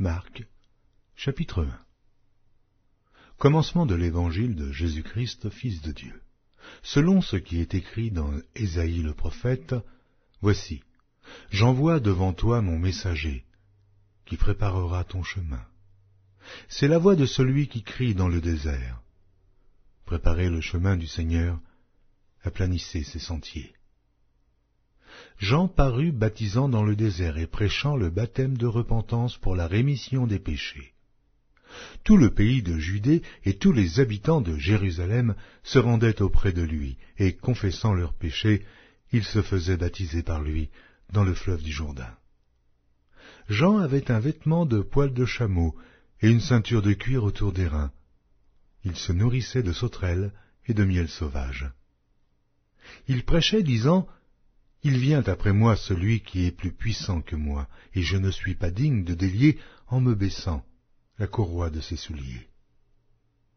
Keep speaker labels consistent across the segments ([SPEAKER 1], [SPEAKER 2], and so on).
[SPEAKER 1] Marc, chapitre 1. Commencement de l'évangile de Jésus-Christ, Fils de Dieu. Selon ce qui est écrit dans Ésaïe le prophète, « Voici, j'envoie devant toi mon messager, qui préparera ton chemin. C'est la voix de celui qui crie dans le désert. Préparez le chemin du Seigneur, aplanissez ses sentiers. » Jean parut baptisant dans le désert et prêchant le baptême de repentance pour la rémission des péchés. Tout le pays de Judée et tous les habitants de Jérusalem se rendaient auprès de lui, et confessant leurs péchés, ils se faisaient baptiser par lui dans le fleuve du Jourdain. Jean avait un vêtement de poil de chameau et une ceinture de cuir autour des reins. Il se nourrissait de sauterelles et de miel sauvage. Il prêchait, disant, « Il vient après moi celui qui est plus puissant que moi, et je ne suis pas digne de délier, en me baissant, la courroie de ses souliers.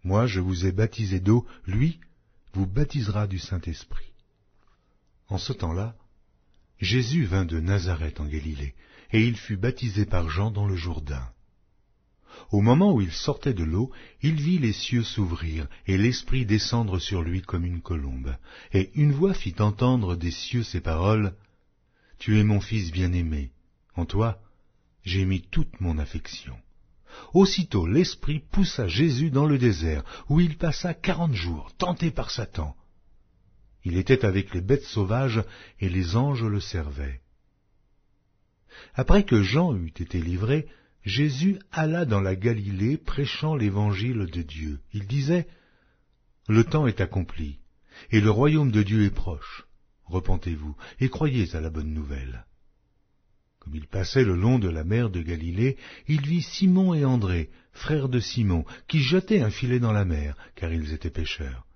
[SPEAKER 1] Moi je vous ai baptisé d'eau, lui vous baptisera du Saint-Esprit. » En ce temps-là, Jésus vint de Nazareth en Galilée, et il fut baptisé par Jean dans le Jourdain. Au moment où il sortait de l'eau, il vit les cieux s'ouvrir, et l'Esprit descendre sur lui comme une colombe. Et une voix fit entendre des cieux ces paroles, « Tu es mon Fils bien-aimé, en toi j'ai mis toute mon affection. » Aussitôt l'Esprit poussa Jésus dans le désert, où il passa 40 jours, tenté par Satan. Il était avec les bêtes sauvages, et les anges le servaient. Après que Jean eut été livré, Jésus alla dans la Galilée prêchant l'évangile de Dieu. Il disait, « Le temps est accompli, et le royaume de Dieu est proche. Repentez-vous, et croyez à la bonne nouvelle. » Comme il passait le long de la mer de Galilée, il vit Simon et André, frères de Simon, qui jetaient un filet dans la mer, car ils étaient pêcheurs.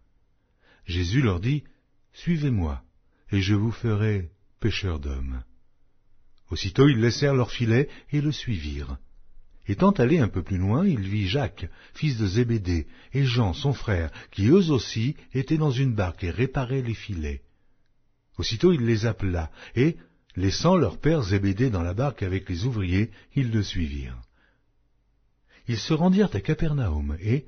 [SPEAKER 1] Jésus leur dit, « Suivez-moi, et je vous ferai pêcheurs d'hommes. » Aussitôt ils laissèrent leur filet et le suivirent. Étant allé un peu plus loin, il vit Jacques, fils de Zébédée, et Jean, son frère, qui eux aussi étaient dans une barque et réparaient les filets. Aussitôt il les appela, et, laissant leur père Zébédée dans la barque avec les ouvriers, ils le suivirent. Ils se rendirent à Capernaum, et,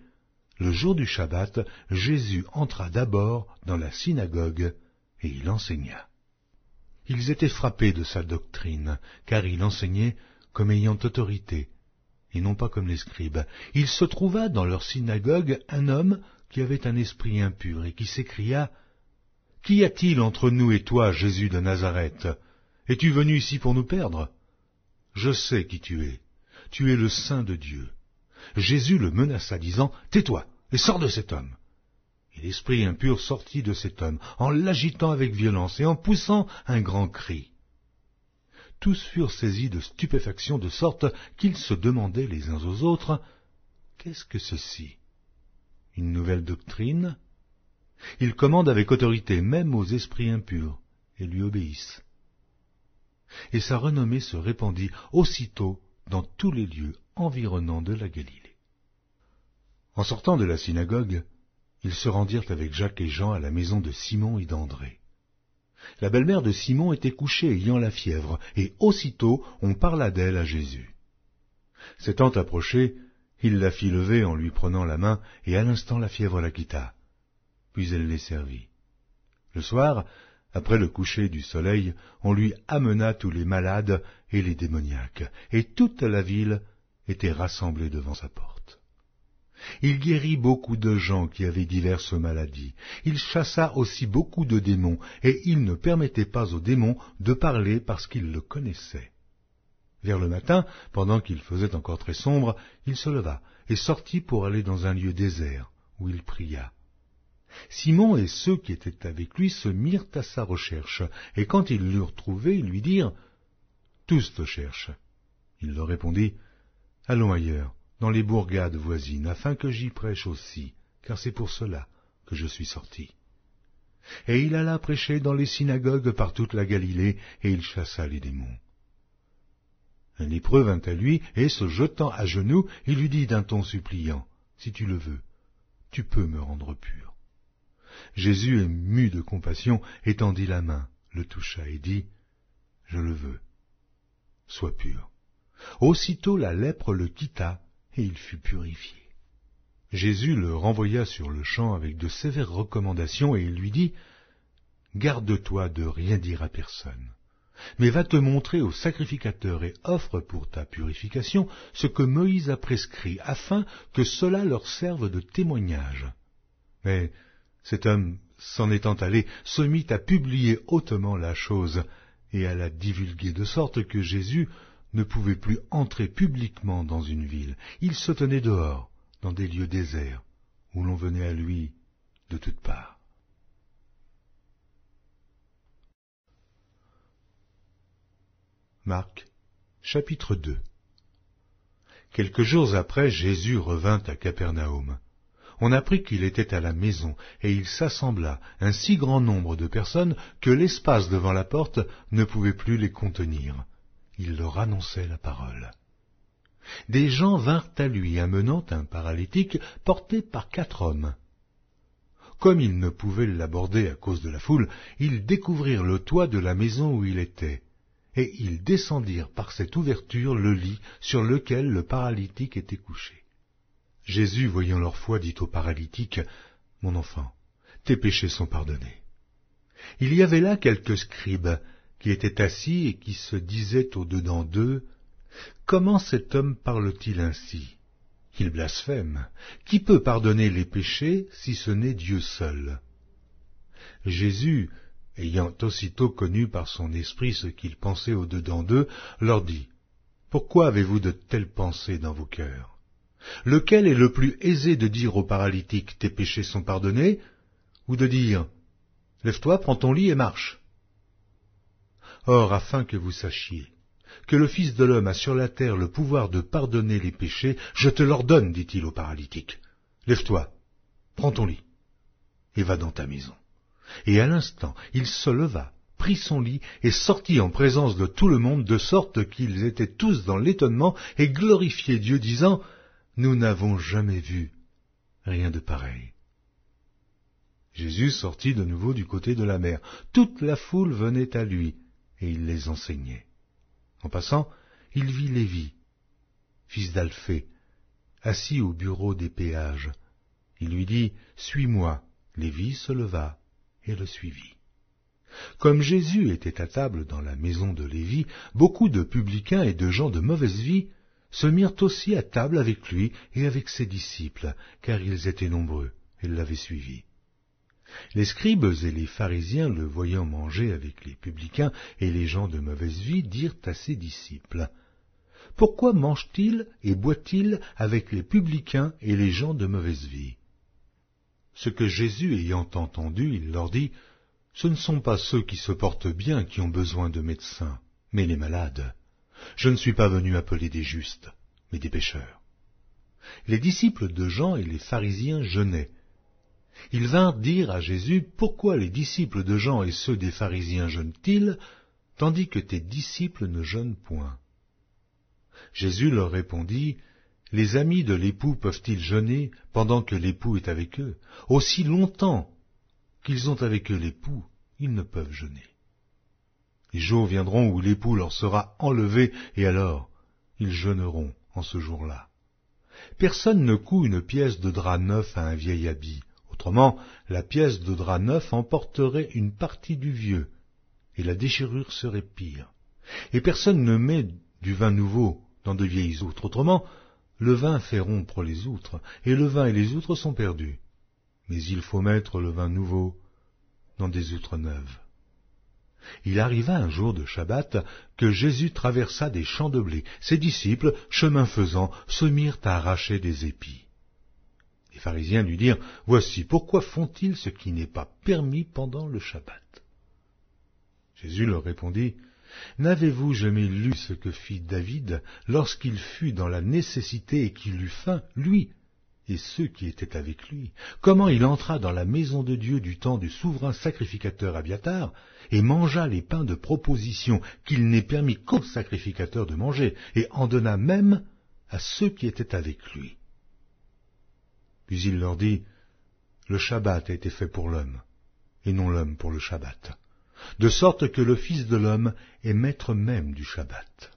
[SPEAKER 1] le jour du Shabbat, Jésus entra d'abord dans la synagogue, et il enseigna. Ils étaient frappés de sa doctrine, car il enseignait comme ayant autorité, et non pas comme les scribes. Il se trouva dans leur synagogue un homme qui avait un esprit impur, et qui s'écria, « Qu'y a-t-il entre nous et toi, Jésus de Nazareth? Es-tu venu ici pour nous perdre? Je sais qui tu es le Saint de Dieu. » Jésus le menaça, disant, « Tais-toi, et sors de cet homme. » Et l'esprit impur sortit de cet homme, en l'agitant avec violence et en poussant un grand cri. Tous furent saisis de stupéfaction, de sorte qu'ils se demandaient les uns aux autres, « Qu'est-ce que ceci? Une nouvelle doctrine? » Il commande avec autorité même aux esprits impurs, et lui obéissent. Et sa renommée se répandit aussitôt dans tous les lieux environnants de la Galilée. En sortant de la synagogue, ils se rendirent avec Jacques et Jean à la maison de Simon et d'André. La belle-mère de Simon était couchée ayant la fièvre, et aussitôt on parla d'elle à Jésus. S'étant approché, il la fit lever en lui prenant la main, et à l'instant la fièvre la quitta. Puis elle les servit. Le soir, après le coucher du soleil, on lui amena tous les malades et les démoniaques, et toute la ville était rassemblée devant sa porte. Il guérit beaucoup de gens qui avaient diverses maladies. Il chassa aussi beaucoup de démons, et il ne permettait pas aux démons de parler parce qu'ils le connaissaient. Vers le matin, pendant qu'il faisait encore très sombre, il se leva et sortit pour aller dans un lieu désert, où il pria. Simon et ceux qui étaient avec lui se mirent à sa recherche, et quand ils l'eurent trouvé, ils lui dirent, « Tous te cherchent. » Il leur répondit, « Allons ailleurs, dans les bourgades voisines, afin que j'y prêche aussi, car c'est pour cela que je suis sorti. » Et il alla prêcher dans les synagogues par toute la Galilée, et il chassa les démons. Un lépreux vint à lui, et se jetant à genoux, il lui dit d'un ton suppliant, « Si tu le veux, tu peux me rendre pur. » Jésus, ému de compassion, étendit la main, le toucha et dit, « Je le veux, sois pur. » Aussitôt la lèpre le quitta, et il fut purifié. Jésus le renvoya sur le champ avec de sévères recommandations, et il lui dit « Garde-toi de rien dire à personne, mais va te montrer au sacrificateur et offre pour ta purification ce que Moïse a prescrit, afin que cela leur serve de témoignage. » Mais cet homme, s'en étant allé, se mit à publier hautement la chose et à la divulguer, de sorte que Jésus ne pouvait plus entrer publiquement dans une ville. Il se tenait dehors, dans des lieux déserts, où l'on venait à lui de toutes parts. Marc, chapitre 2. Quelques jours après, Jésus revint à Capernaum. On apprit qu'il était à la maison, et il s'assembla un si grand nombre de personnes que l'espace devant la porte ne pouvait plus les contenir. Il leur annonçait la parole. Des gens vinrent à lui, amenant un paralytique porté par 4 hommes. Comme ils ne pouvaient l'aborder à cause de la foule, ils découvrirent le toit de la maison où il était, et ils descendirent par cette ouverture le lit sur lequel le paralytique était couché. Jésus, voyant leur foi, dit au paralytique, « Mon enfant, tes péchés sont pardonnés. » Il y avait là quelques scribes qui étaient assis et qui se disaient au-dedans d'eux, « Comment cet homme parle-t-il ainsi? Il blasphème. Qui peut pardonner les péchés si ce n'est Dieu seul ?» Jésus, ayant aussitôt connu par son esprit ce qu'ils pensaient au-dedans d'eux, leur dit, « Pourquoi avez-vous de telles pensées dans vos cœurs? Lequel est le plus aisé de dire au paralytique, tes péchés sont pardonnés, ou de dire, lève-toi, prends ton lit et marche? Or, afin que vous sachiez que le Fils de l'homme a sur la terre le pouvoir de pardonner les péchés, je te l'ordonne, dit-il au paralytique, lève-toi, prends ton lit, et va dans ta maison. Et à l'instant, il se leva, prit son lit, et sortit en présence de tout le monde, de sorte qu'ils étaient tous dans l'étonnement, et glorifiaient Dieu, disant, nous n'avons jamais vu rien de pareil. Jésus sortit de nouveau du côté de la mer. Toute la foule venait à lui, et il les enseignait. En passant, il vit Lévi, fils d'Alphée, assis au bureau des péages. Il lui dit, « Suis-moi. » Lévi se leva et le suivit. Comme Jésus était à table dans la maison de Lévi, beaucoup de publicains et de gens de mauvaise vie se mirent aussi à table avec lui et avec ses disciples, car ils étaient nombreux et l'avaient suivi. Les scribes et les pharisiens, le voyant manger avec les publicains et les gens de mauvaise vie, dirent à ses disciples, « Pourquoi mange-t-il et boit-il avec les publicains et les gens de mauvaise vie ?» Ce que Jésus ayant entendu, il leur dit, « Ce ne sont pas ceux qui se portent bien qui ont besoin de médecins, mais les malades. Je ne suis pas venu appeler des justes, mais des pécheurs. » Les disciples de Jean et les pharisiens jeûnaient. Ils vinrent dire à Jésus, « Pourquoi les disciples de Jean et ceux des pharisiens jeûnent-ils, tandis que tes disciples ne jeûnent point ?» Jésus leur répondit, « Les amis de l'époux peuvent-ils jeûner pendant que l'époux est avec eux? Aussi longtemps qu'ils ont avec eux l'époux, ils ne peuvent jeûner. Les jours viendront où l'époux leur sera enlevé, et alors ils jeûneront en ce jour-là. Personne ne coud une pièce de drap neuf à un vieil habit. Autrement, la pièce de drap neuf emporterait une partie du vieux, et la déchirure serait pire. Et personne ne met du vin nouveau dans de vieilles outres. Autrement, le vin fait rompre les outres, et le vin et les outres sont perdus. Mais il faut mettre le vin nouveau dans des outres neuves. » Il arriva un jour de Shabbat que Jésus traversa des champs de blé. Ses disciples, chemin faisant, se mirent à arracher des épis. Les pharisiens lui dirent, « Voici, pourquoi font-ils ce qui n'est pas permis pendant le Shabbat ?» Jésus leur répondit, « N'avez-vous jamais lu ce que fit David lorsqu'il fut dans la nécessité et qu'il eut faim, lui et ceux qui étaient avec lui, comment il entra dans la maison de Dieu du temps du souverain sacrificateur Abiatar, et mangea les pains de proposition qu'il n'est permis qu'aux sacrificateurs de manger, et en donna même à ceux qui étaient avec lui. Puis il leur dit, le Shabbat a été fait pour l'homme, et non l'homme pour le Shabbat, de sorte que le Fils de l'homme est maître même du Shabbat. »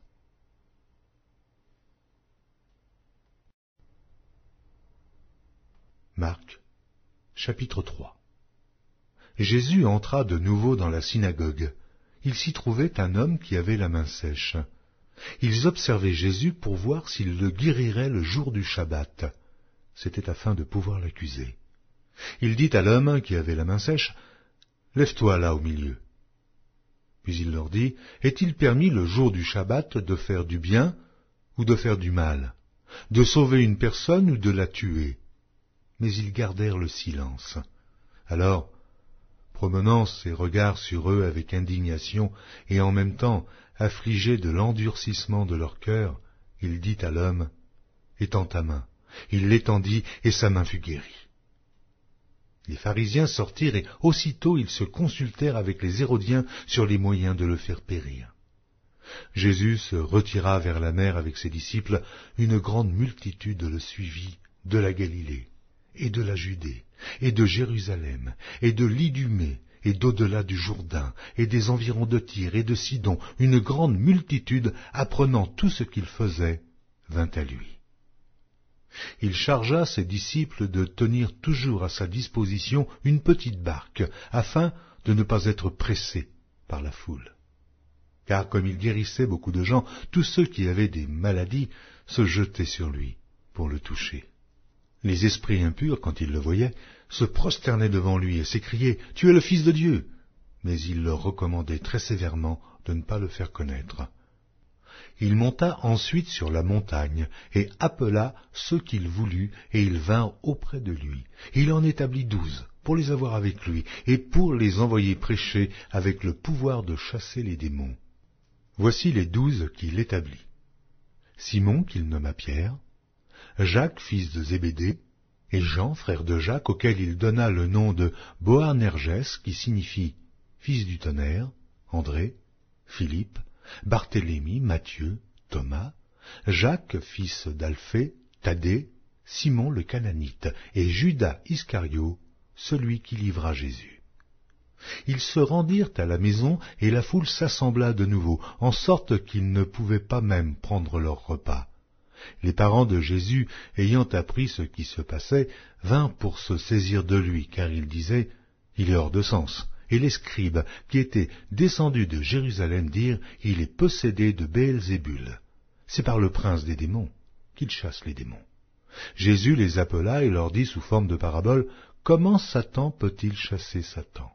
[SPEAKER 1] Marc, chapitre 3. Jésus entra de nouveau dans la synagogue. Il s'y trouvait un homme qui avait la main sèche. Ils observaient Jésus pour voir s'il le guérirait le jour du Shabbat. C'était afin de pouvoir l'accuser. Il dit à l'homme qui avait la main sèche, « Lève-toi là au milieu. » Puis il leur dit, « Est-il permis le jour du Shabbat de faire du bien ou de faire du mal, de sauver une personne ou de la tuer ?» Mais ils gardèrent le silence. Alors, promenant ses regards sur eux avec indignation et en même temps affligé de l'endurcissement de leur cœur, il dit à l'homme, « Étends ta main. » Il l'étendit et sa main fut guérie. Les pharisiens sortirent et aussitôt ils se consultèrent avec les Hérodiens sur les moyens de le faire périr. Jésus se retira vers la mer avec ses disciples. Une grande multitude le suivit de la Galilée et de la Judée et de Jérusalem et de l'Idumée et d'au-delà du Jourdain et des environs de Tyr et de Sidon. Une grande multitude, apprenant tout ce qu'il faisait, vint à lui. Il chargea ses disciples de tenir toujours à sa disposition une petite barque, afin de ne pas être pressés par la foule. Car comme il guérissait beaucoup de gens, tous ceux qui avaient des maladies se jetaient sur lui pour le toucher. Les esprits impurs, quand ils le voyaient, se prosternaient devant lui et s'écriaient « Tu es le Fils de Dieu !» Mais il leur recommandait très sévèrement de ne pas le faire connaître. Il monta ensuite sur la montagne et appela ceux qu'il voulut, et ils vinrent auprès de lui. Il en établit 12 pour les avoir avec lui et pour les envoyer prêcher avec le pouvoir de chasser les démons. Voici les 12 qu'il établit. Simon, qu'il nomma Pierre, Jacques, fils de Zébédée, et Jean, frère de Jacques, auquel il donna le nom de Boanerges, qui signifie fils du tonnerre, André, Philippe, Barthélemy, Matthieu, Thomas, Jacques, fils d'Alphée, Thaddée, Simon le Cananite, et Judas Iscario, celui qui livra Jésus. Ils se rendirent à la maison, et la foule s'assembla de nouveau, en sorte qu'ils ne pouvaient pas même prendre leur repas. Les parents de Jésus, ayant appris ce qui se passait, vinrent pour se saisir de lui, car ils disaient « Il est hors de sens ». Et les scribes, qui étaient descendus de Jérusalem, dirent « Il est possédé de Béelzébul. C'est par le prince des démons qu'il chasse les démons. » Jésus les appela et leur dit sous forme de parabole « Comment Satan peut-il chasser Satan?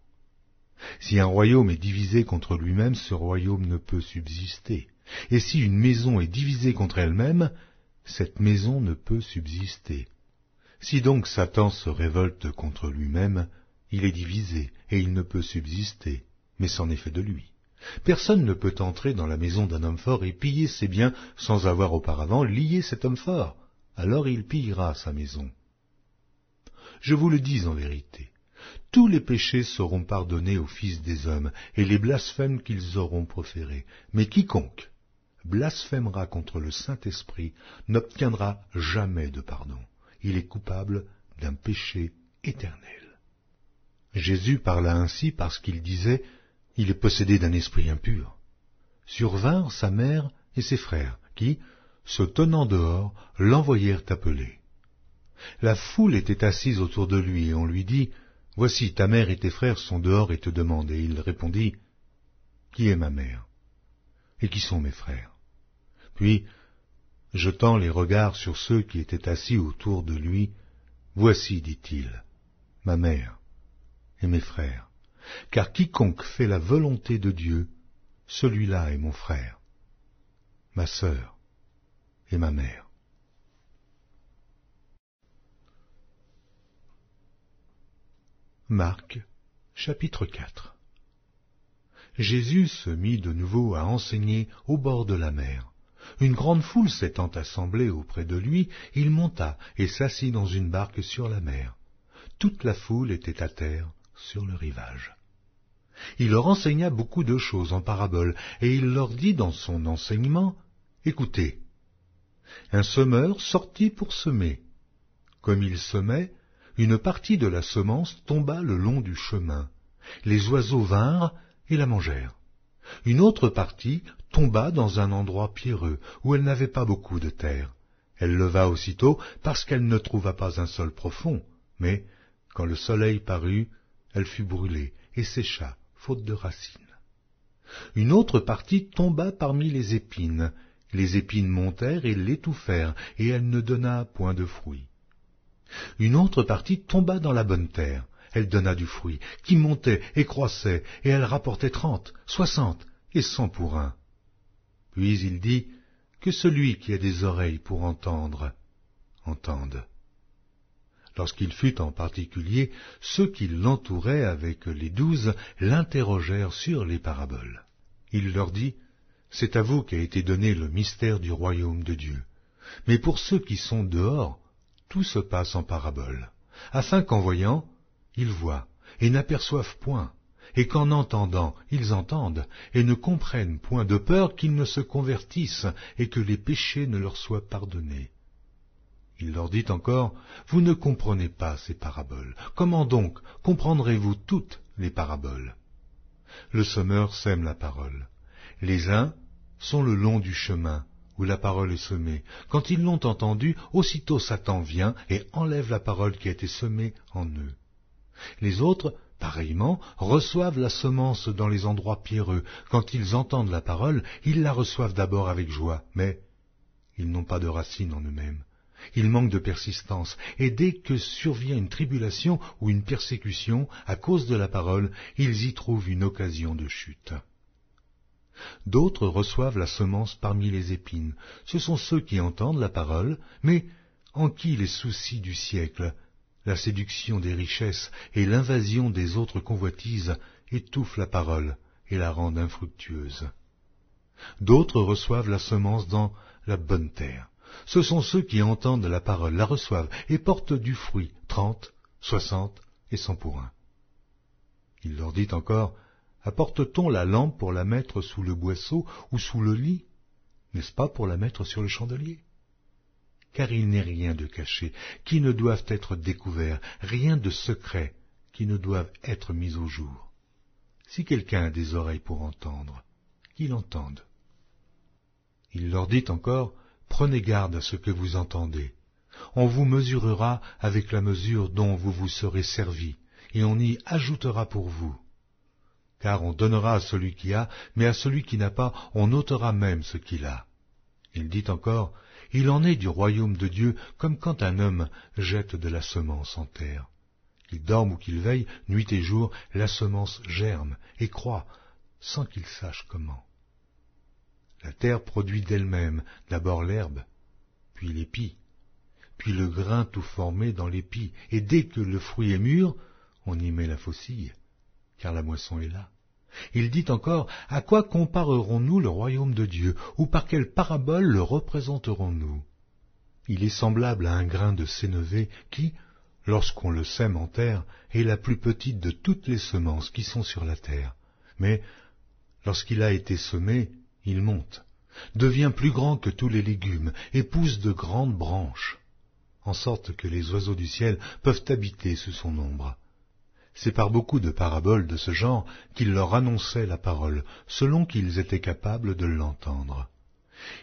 [SPEAKER 1] Si un royaume est divisé contre lui-même, ce royaume ne peut subsister. Et si une maison est divisée contre elle-même, cette maison ne peut subsister. Si donc Satan se révolte contre lui-même, il est divisé, et il ne peut subsister, mais c'en est fait de lui. Personne ne peut entrer dans la maison d'un homme fort et piller ses biens sans avoir auparavant lié cet homme fort. Alors il pillera sa maison. Je vous le dis en vérité, tous les péchés seront pardonnés aux fils des hommes, et les blasphèmes qu'ils auront proférés. Mais quiconque blasphémera contre le Saint-Esprit n'obtiendra jamais de pardon. Il est coupable d'un péché éternel. Jésus parla ainsi parce qu'il disait « Il est possédé d'un esprit impur ». Survinrent sa mère et ses frères, qui, se tenant dehors, l'envoyèrent appeler. La foule était assise autour de lui, et on lui dit « Voici, ta mère et tes frères sont dehors et te demandent. » Et il répondit « Qui est ma mère? Et qui sont mes frères ?» Puis, jetant les regards sur ceux qui étaient assis autour de lui, « Voici, dit-il, ma mère et mes frères, car quiconque fait la volonté de Dieu, celui-là est mon frère, ma sœur et ma mère. » Marc, chapitre 4. Jésus se mit de nouveau à enseigner au bord de la mer. Une grande foule s'étant assemblée auprès de lui, il monta et s'assit dans une barque sur la mer. Toute la foule était à terre sur le rivage. Il leur enseigna beaucoup de choses en paraboles, et il leur dit dans son enseignement, « Écoutez, un semeur sortit pour semer. Comme il semait, une partie de la semence tomba le long du chemin. Les oiseaux vinrent et la mangèrent. Une autre partie tomba dans un endroit pierreux, où elle n'avait pas beaucoup de terre. Elle leva aussitôt, parce qu'elle ne trouva pas un sol profond, Mais, quand le soleil parut, elle fut brûlée et sécha, faute de racines. Une autre partie tomba parmi les épines montèrent et l'étouffèrent, et elle ne donna point de fruit. Une autre partie tomba dans la bonne terre, elle donna du fruit, qui montait et croissait, et elle rapportait 30, 60 et 100 pour un. Puis il dit, que celui qui a des oreilles pour entendre, entende. Lorsqu'il fut en particulier, ceux qui l'entouraient avec les 12 l'interrogèrent sur les paraboles. Il leur dit, c'est à vous qu'a été donné le mystère du royaume de Dieu. Mais pour ceux qui sont dehors, tout se passe en paraboles, afin qu'en voyant, ils voient et n'aperçoivent point, et qu'en entendant, ils entendent et ne comprennent point, de peur qu'ils ne se convertissent et que les péchés ne leur soient pardonnés. Il leur dit encore, vous ne comprenez pas ces paraboles. Comment donc comprendrez-vous toutes les paraboles? Le semeur sème la parole. Les uns sont le long du chemin où la parole est semée. Quand ils l'ont entendue, aussitôt Satan vient et enlève la parole qui a été semée en eux. Les autres, pareillement, reçoivent la semence dans les endroits pierreux. Quand ils entendent la parole, ils la reçoivent d'abord avec joie, mais ils n'ont pas de racine en eux-mêmes. Ils manquent de persistance, et dès que survient une tribulation ou une persécution à cause de la parole, ils y trouvent une occasion de chute. D'autres reçoivent la semence parmi les épines. Ce sont ceux qui entendent la parole, mais en qui les soucis du siècle, la séduction des richesses et l'invasion des autres convoitises étouffent la parole et la rendent infructueuse. D'autres reçoivent la semence dans la bonne terre. Ce sont ceux qui entendent la parole, la reçoivent et portent du fruit, 30, 60 et 100 pour un. Il leur dit encore, apporte-t-on la lampe pour la mettre sous le boisseau ou sous le lit? N'est-ce pas pour la mettre sur le chandelier? Car il n'est rien de caché qui ne doive être découvert, rien de secret qui ne doive être mis au jour. Si quelqu'un a des oreilles pour entendre, qu'il entende. Il leur dit encore, prenez garde à ce que vous entendez. On vous mesurera avec la mesure dont vous vous serez servi, et on y ajoutera pour vous. Car on donnera à celui qui a, mais à celui qui n'a pas, on ôtera même ce qu'il a. Il dit encore, il en est du royaume de Dieu comme quand un homme jette de la semence en terre. Qu'il dorme ou qu'il veille, nuit et jour, la semence germe et croît, sans qu'il sache comment. La terre produit d'elle-même d'abord l'herbe, puis l'épi, puis le grain tout formé dans l'épi, et dès que le fruit est mûr, on y met la faucille, car la moisson est là. Il dit encore, à quoi comparerons-nous le royaume de Dieu, ou par quelle parabole le représenterons-nous? Il est semblable à un grain de sénévé qui, lorsqu'on le sème en terre, est la plus petite de toutes les semences qui sont sur la terre. Mais, lorsqu'il a été semé, il monte, devient plus grand que tous les légumes, et pousse de grandes branches, en sorte que les oiseaux du ciel peuvent habiter sous son ombre. C'est par beaucoup de paraboles de ce genre qu'il leur annonçait la parole, selon qu'ils étaient capables de l'entendre.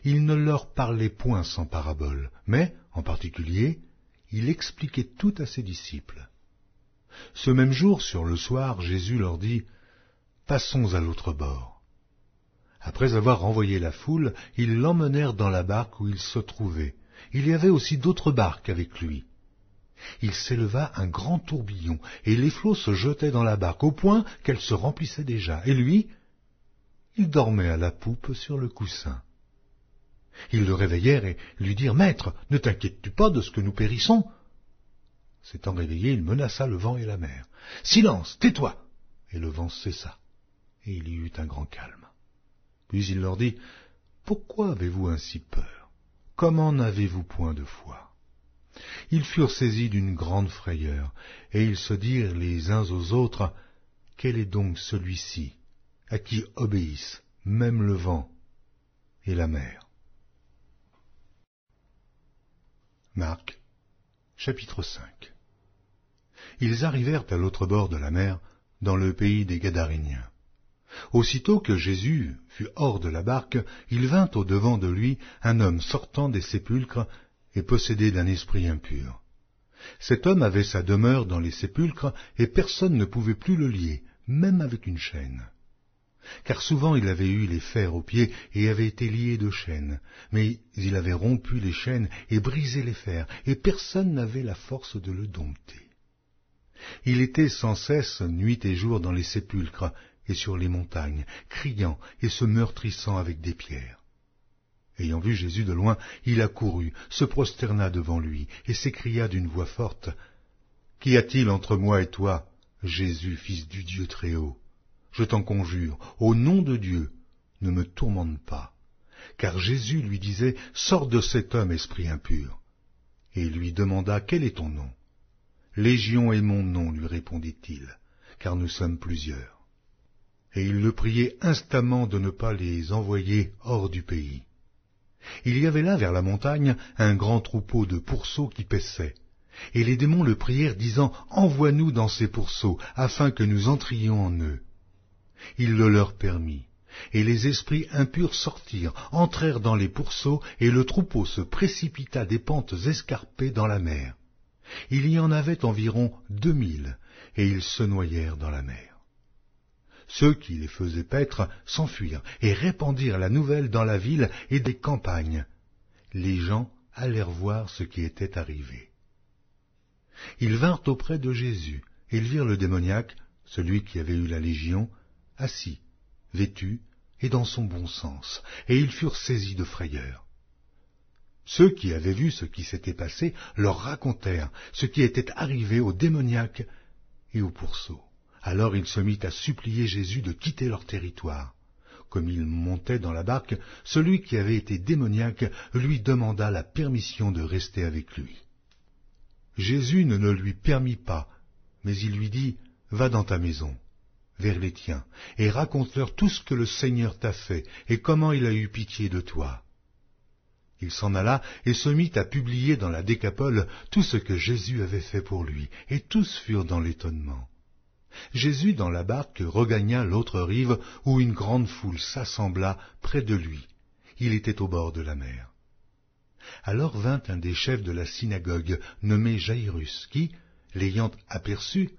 [SPEAKER 1] Il ne leur parlait point sans parabole, mais, en particulier, il expliquait tout à ses disciples. Ce même jour, sur le soir, Jésus leur dit « Passons à l'autre bord ». Après avoir renvoyé la foule, ils l'emmenèrent dans la barque où il se trouvait. Il y avait aussi d'autres barques avec lui. Il s'éleva un grand tourbillon, et les flots se jetaient dans la barque, au point qu'elle se remplissait déjà. Et lui, il dormait à la poupe sur le coussin. Ils le réveillèrent et lui dirent « Maître, ne t'inquiètes-tu pas de ce que nous périssons ?» S'étant réveillé, il menaça le vent et la mer. « Silence, tais-toi !» Et le vent cessa, et il y eut un grand calme. Puis il leur dit « Pourquoi avez-vous ainsi peur? Comment n'avez-vous point de foi ?» Ils furent saisis d'une grande frayeur, et ils se dirent les uns aux autres, « Quel est donc celui-ci, à qui obéissent même le vent et la mer ?» Marc, chapitre 5. Ils arrivèrent à l'autre bord de la mer, dans le pays des Gadaréniens. Aussitôt que Jésus fut hors de la barque, il vint au-devant de lui un homme sortant des sépulcres et possédé d'un esprit impur. Cet homme avait sa demeure dans les sépulcres, et personne ne pouvait plus le lier, même avec une chaîne. Car souvent il avait eu les fers aux pieds et avait été lié de chaînes, mais il avait rompu les chaînes et brisé les fers, et personne n'avait la force de le dompter. Il était sans cesse, nuit et jour, dans les sépulcres et sur les montagnes, criant et se meurtrissant avec des pierres. Ayant vu Jésus de loin, il accourut, se prosterna devant lui, et s'écria d'une voix forte, « Qu'y a-t-il entre moi et toi, Jésus, fils du Dieu Très-Haut? Je t'en conjure, au nom de Dieu, ne me tourmente pas. » Car Jésus lui disait, « Sors de cet homme, esprit impur. » Et il lui demanda, « Quel est ton nom ?» « Légion est mon nom, lui répondit-il, car nous sommes plusieurs. » Et il le priait instamment de ne pas les envoyer hors du pays. Il y avait là, vers la montagne, un grand troupeau de pourceaux qui paissaient. Et les démons le prièrent, disant, « Envoie-nous dans ces pourceaux, afin que nous entrions en eux. » Il le leur permit. Et les esprits impurs sortirent, entrèrent dans les pourceaux, et le troupeau se précipita des pentes escarpées dans la mer. Il y en avait environ 2000, et ils se noyèrent dans la mer. Ceux qui les faisaient paître s'enfuirent et répandirent la nouvelle dans la ville et des campagnes. Les gens allèrent voir ce qui était arrivé. Ils vinrent auprès de Jésus, et ils virent le démoniaque, celui qui avait eu la légion, assis, vêtu et dans son bon sens, et ils furent saisis de frayeur. Ceux qui avaient vu ce qui s'était passé leur racontèrent ce qui était arrivé au démoniaque et au pourceau. Alors il se mit à supplier Jésus de quitter leur territoire. Comme il montait dans la barque, celui qui avait été démoniaque lui demanda la permission de rester avec lui. Jésus ne le lui permit pas, mais il lui dit, « Va dans ta maison, vers les tiens, et raconte-leur tout ce que le Seigneur t'a fait, et comment il a eu pitié de toi. » Il s'en alla et se mit à publier dans la Décapole tout ce que Jésus avait fait pour lui, et tous furent dans l'étonnement. Jésus, dans la barque, regagna l'autre rive, où une grande foule s'assembla près de lui. Il était au bord de la mer. Alors vint un des chefs de la synagogue, nommé Jaïrus, qui, l'ayant aperçu,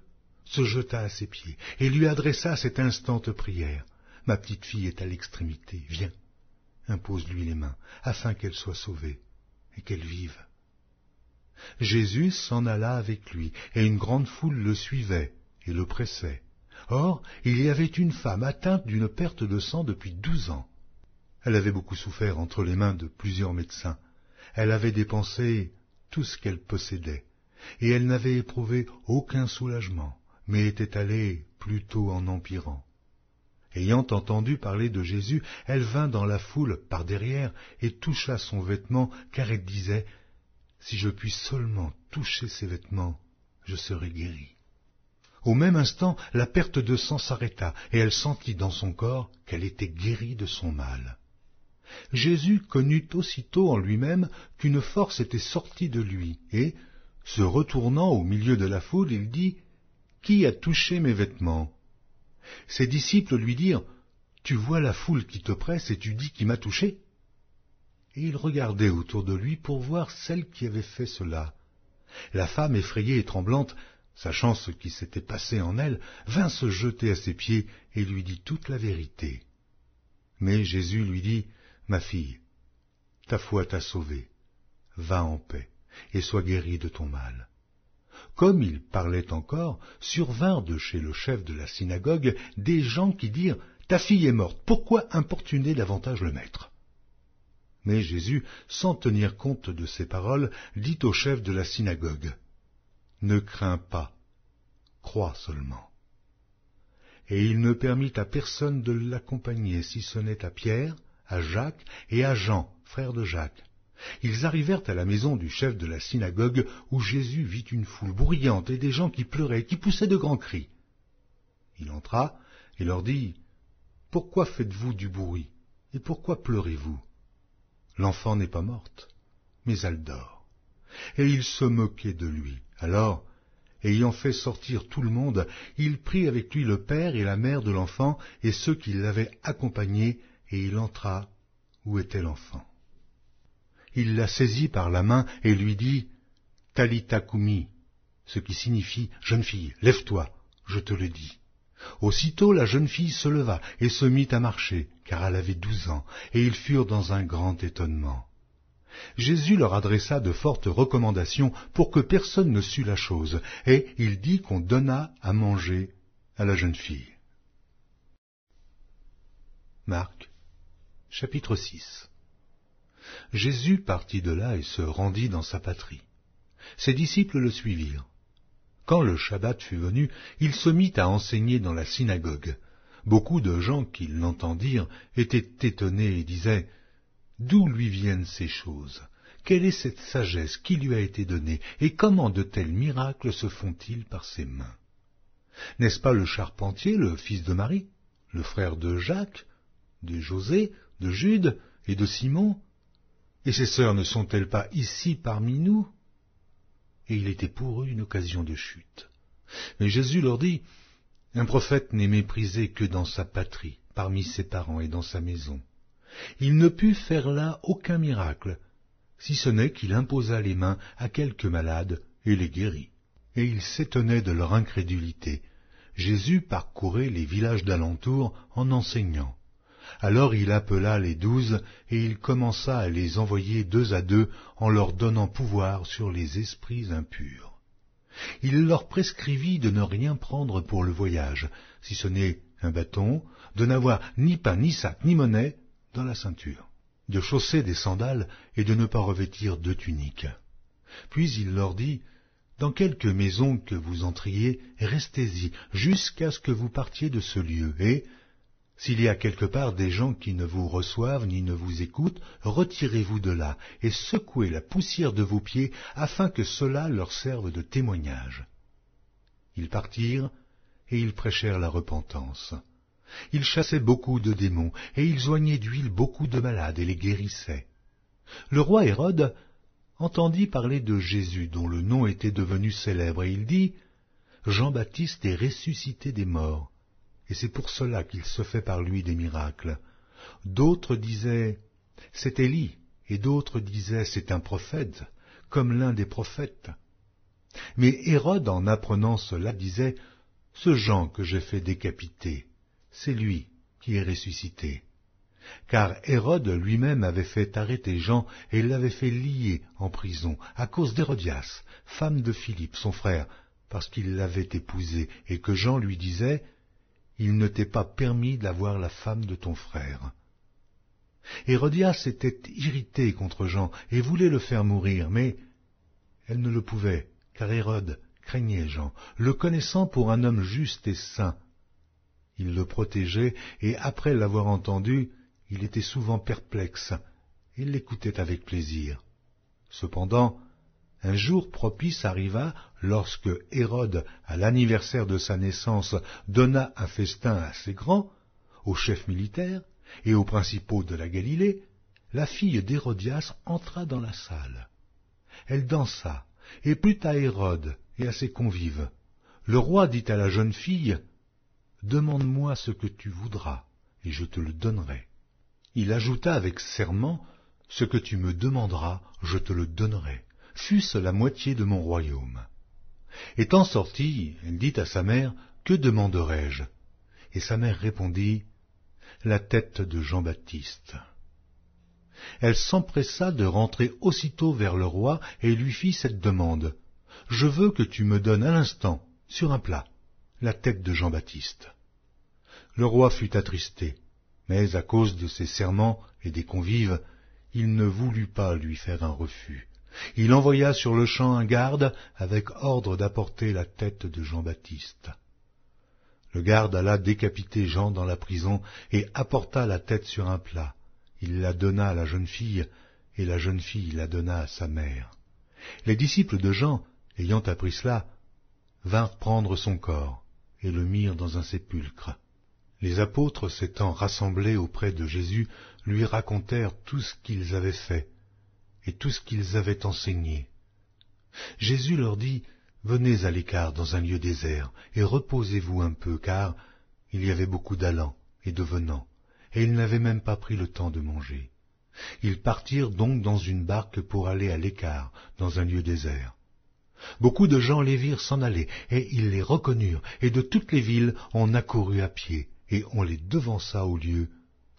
[SPEAKER 1] se jeta à ses pieds, et lui adressa cette instante prière. « Ma petite fille est à l'extrémité, viens. Impose-lui les mains, afin qu'elle soit sauvée, et qu'elle vive. » Jésus s'en alla avec lui, et une grande foule le suivait et le pressait. Or, il y avait une femme atteinte d'une perte de sang depuis 12 ans. Elle avait beaucoup souffert entre les mains de plusieurs médecins. Elle avait dépensé tout ce qu'elle possédait, et elle n'avait éprouvé aucun soulagement, mais était allée plutôt en empirant. Ayant entendu parler de Jésus, elle vint dans la foule par derrière et toucha son vêtement, car elle disait, « Si je puis seulement toucher ses vêtements, je serai guérie. » Au même instant, la perte de sang s'arrêta, et elle sentit dans son corps qu'elle était guérie de son mal. Jésus connut aussitôt en lui-même qu'une force était sortie de lui, et, se retournant au milieu de la foule, il dit, « Qui a touché mes vêtements ?» Ses disciples lui dirent, « Tu vois la foule qui te presse et tu dis qui m'a touché ?» Et il regardait autour de lui pour voir celle qui avait fait cela. La femme, effrayée et tremblante, sachant ce qui s'était passé en elle, vint se jeter à ses pieds et lui dit toute la vérité. Mais Jésus lui dit, « Ma fille, ta foi t'a sauvée. Va en paix et sois guérie de ton mal. » Comme il parlait encore, survinrent de chez le chef de la synagogue des gens qui dirent, « Ta fille est morte, pourquoi importuner davantage le maître ?» Mais Jésus, sans tenir compte de ces paroles, dit au chef de la synagogue, « Ne crains pas, crois seulement. » Et il ne permit à personne de l'accompagner, si ce n'est à Pierre, à Jacques et à Jean, frère de Jacques. Ils arrivèrent à la maison du chef de la synagogue, où Jésus vit une foule bruyante et des gens qui pleuraient, qui poussaient de grands cris. Il entra et leur dit, « Pourquoi faites-vous du bruit, et pourquoi pleurez-vous? L'enfant n'est pas morte, mais elle dort. » Et ils se moquaient de lui. Alors, ayant fait sortir tout le monde, il prit avec lui le père et la mère de l'enfant et ceux qui l'avaient accompagné, et il entra où était l'enfant. Il la saisit par la main et lui dit, « Talitha koumi » ce qui signifie « Jeune fille, lève-toi, je te le dis ». Aussitôt la jeune fille se leva et se mit à marcher, car elle avait 12 ans, et ils furent dans un grand étonnement. Jésus leur adressa de fortes recommandations pour que personne ne sût la chose, et il dit qu'on donna à manger à la jeune fille. Marc, chapitre 6. Jésus partit de là et se rendit dans sa patrie. Ses disciples le suivirent. Quand le Shabbat fut venu, il se mit à enseigner dans la synagogue. Beaucoup de gens qui l'entendirent étaient étonnés et disaient « D'où lui viennent ces choses? Quelle est cette sagesse qui lui a été donnée? Et comment de tels miracles se font-ils par ses mains? N'est-ce pas le charpentier, le fils de Marie, le frère de Jacques, de José, de Jude et de Simon? Et ses sœurs ne sont-elles pas ici parmi nous ?» Et il était pour eux une occasion de chute. Mais Jésus leur dit, « Un prophète n'est méprisé que dans sa patrie, parmi ses parents et dans sa maison. » Il ne put faire là aucun miracle, si ce n'est qu'il imposa les mains à quelques malades et les guérit. Et ils s'étonnaient de leur incrédulité. Jésus parcourait les villages d'alentour en enseignant. Alors il appela les 12 et il commença à les envoyer 2 à 2 en leur donnant pouvoir sur les esprits impurs. Il leur prescrivit de ne rien prendre pour le voyage, si ce n'est un bâton, de n'avoir ni pain, ni sac, ni monnaie dans la ceinture, de chausser des sandales et de ne pas revêtir de tunique. Puis il leur dit, « Dans quelque maison que vous entriez, restez-y jusqu'à ce que vous partiez de ce lieu, et s'il y a quelque part des gens qui ne vous reçoivent ni ne vous écoutent, retirez-vous de là et secouez la poussière de vos pieds afin que cela leur serve de témoignage. » Ils partirent et ils prêchèrent la repentance. Ils chassaient beaucoup de démons et ils oignaient d'huile beaucoup de malades et les guérissaient. Le roi Hérode entendit parler de Jésus dont le nom était devenu célèbre et il dit « Jean-Baptiste est ressuscité des morts. » Et c'est pour cela qu'il se fait par lui des miracles. D'autres disaient « C'est Élie », et d'autres disaient « C'est un prophète, comme l'un des prophètes. » Mais Hérode, en apprenant cela, disait « Ce Jean que j'ai fait décapiter, c'est lui qui est ressuscité. » Car Hérode lui-même avait fait arrêter Jean et l'avait fait lier en prison à cause d'Hérodias, femme de Philippe, son frère, parce qu'il l'avait épousée, et que Jean lui disait « Il ne t'est pas permis d'avoir la femme de ton frère. » Hérodias était irritée contre Jean et voulait le faire mourir, mais elle ne le pouvait, car Hérode craignait Jean, le connaissant pour un homme juste et saint. Il le protégeait, et après l'avoir entendu, il était souvent perplexe, et l'écoutait avec plaisir. Cependant, un jour propice arriva lorsque Hérode, à l'anniversaire de sa naissance, donna un festin assez grand, aux chefs militaires et aux principaux de la Galilée. La fille d'Hérodias entra dans la salle. Elle dansa et plut à Hérode et à ses convives. Le roi dit à la jeune fille, « Demande-moi ce que tu voudras, et je te le donnerai. » Il ajouta avec serment, « Ce que tu me demanderas, je te le donnerai, fût-ce la moitié de mon royaume. » Étant sortie, elle dit à sa mère, « Que demanderai-je » Et sa mère répondit, « La tête de Jean-Baptiste. » Elle s'empressa de rentrer aussitôt vers le roi et lui fit cette demande, « Je veux que tu me donnes à l'instant, sur un plat, la tête de Jean-Baptiste. » Le roi fut attristé, mais à cause de ses serments et des convives, il ne voulut pas lui faire un refus. Il envoya sur le champ un garde avec ordre d'apporter la tête de Jean-Baptiste. Le garde alla décapiter Jean dans la prison et apporta la tête sur un plat. Il la donna à la jeune fille, et la jeune fille la donna à sa mère. Les disciples de Jean, ayant appris cela, vinrent prendre son corps et le mirent dans un sépulcre. Les apôtres s'étant rassemblés auprès de Jésus, lui racontèrent tout ce qu'ils avaient fait et tout ce qu'ils avaient enseigné. Jésus leur dit, « Venez à l'écart dans un lieu désert et reposez-vous un peu, car il y avait beaucoup d'allants et de venants, et ils n'avaient même pas pris le temps de manger. » Ils partirent donc dans une barque pour aller à l'écart, dans un lieu désert. Beaucoup de gens les virent s'en aller, et ils les reconnurent, et de toutes les villes on accourut à pied, et on les devança au lieu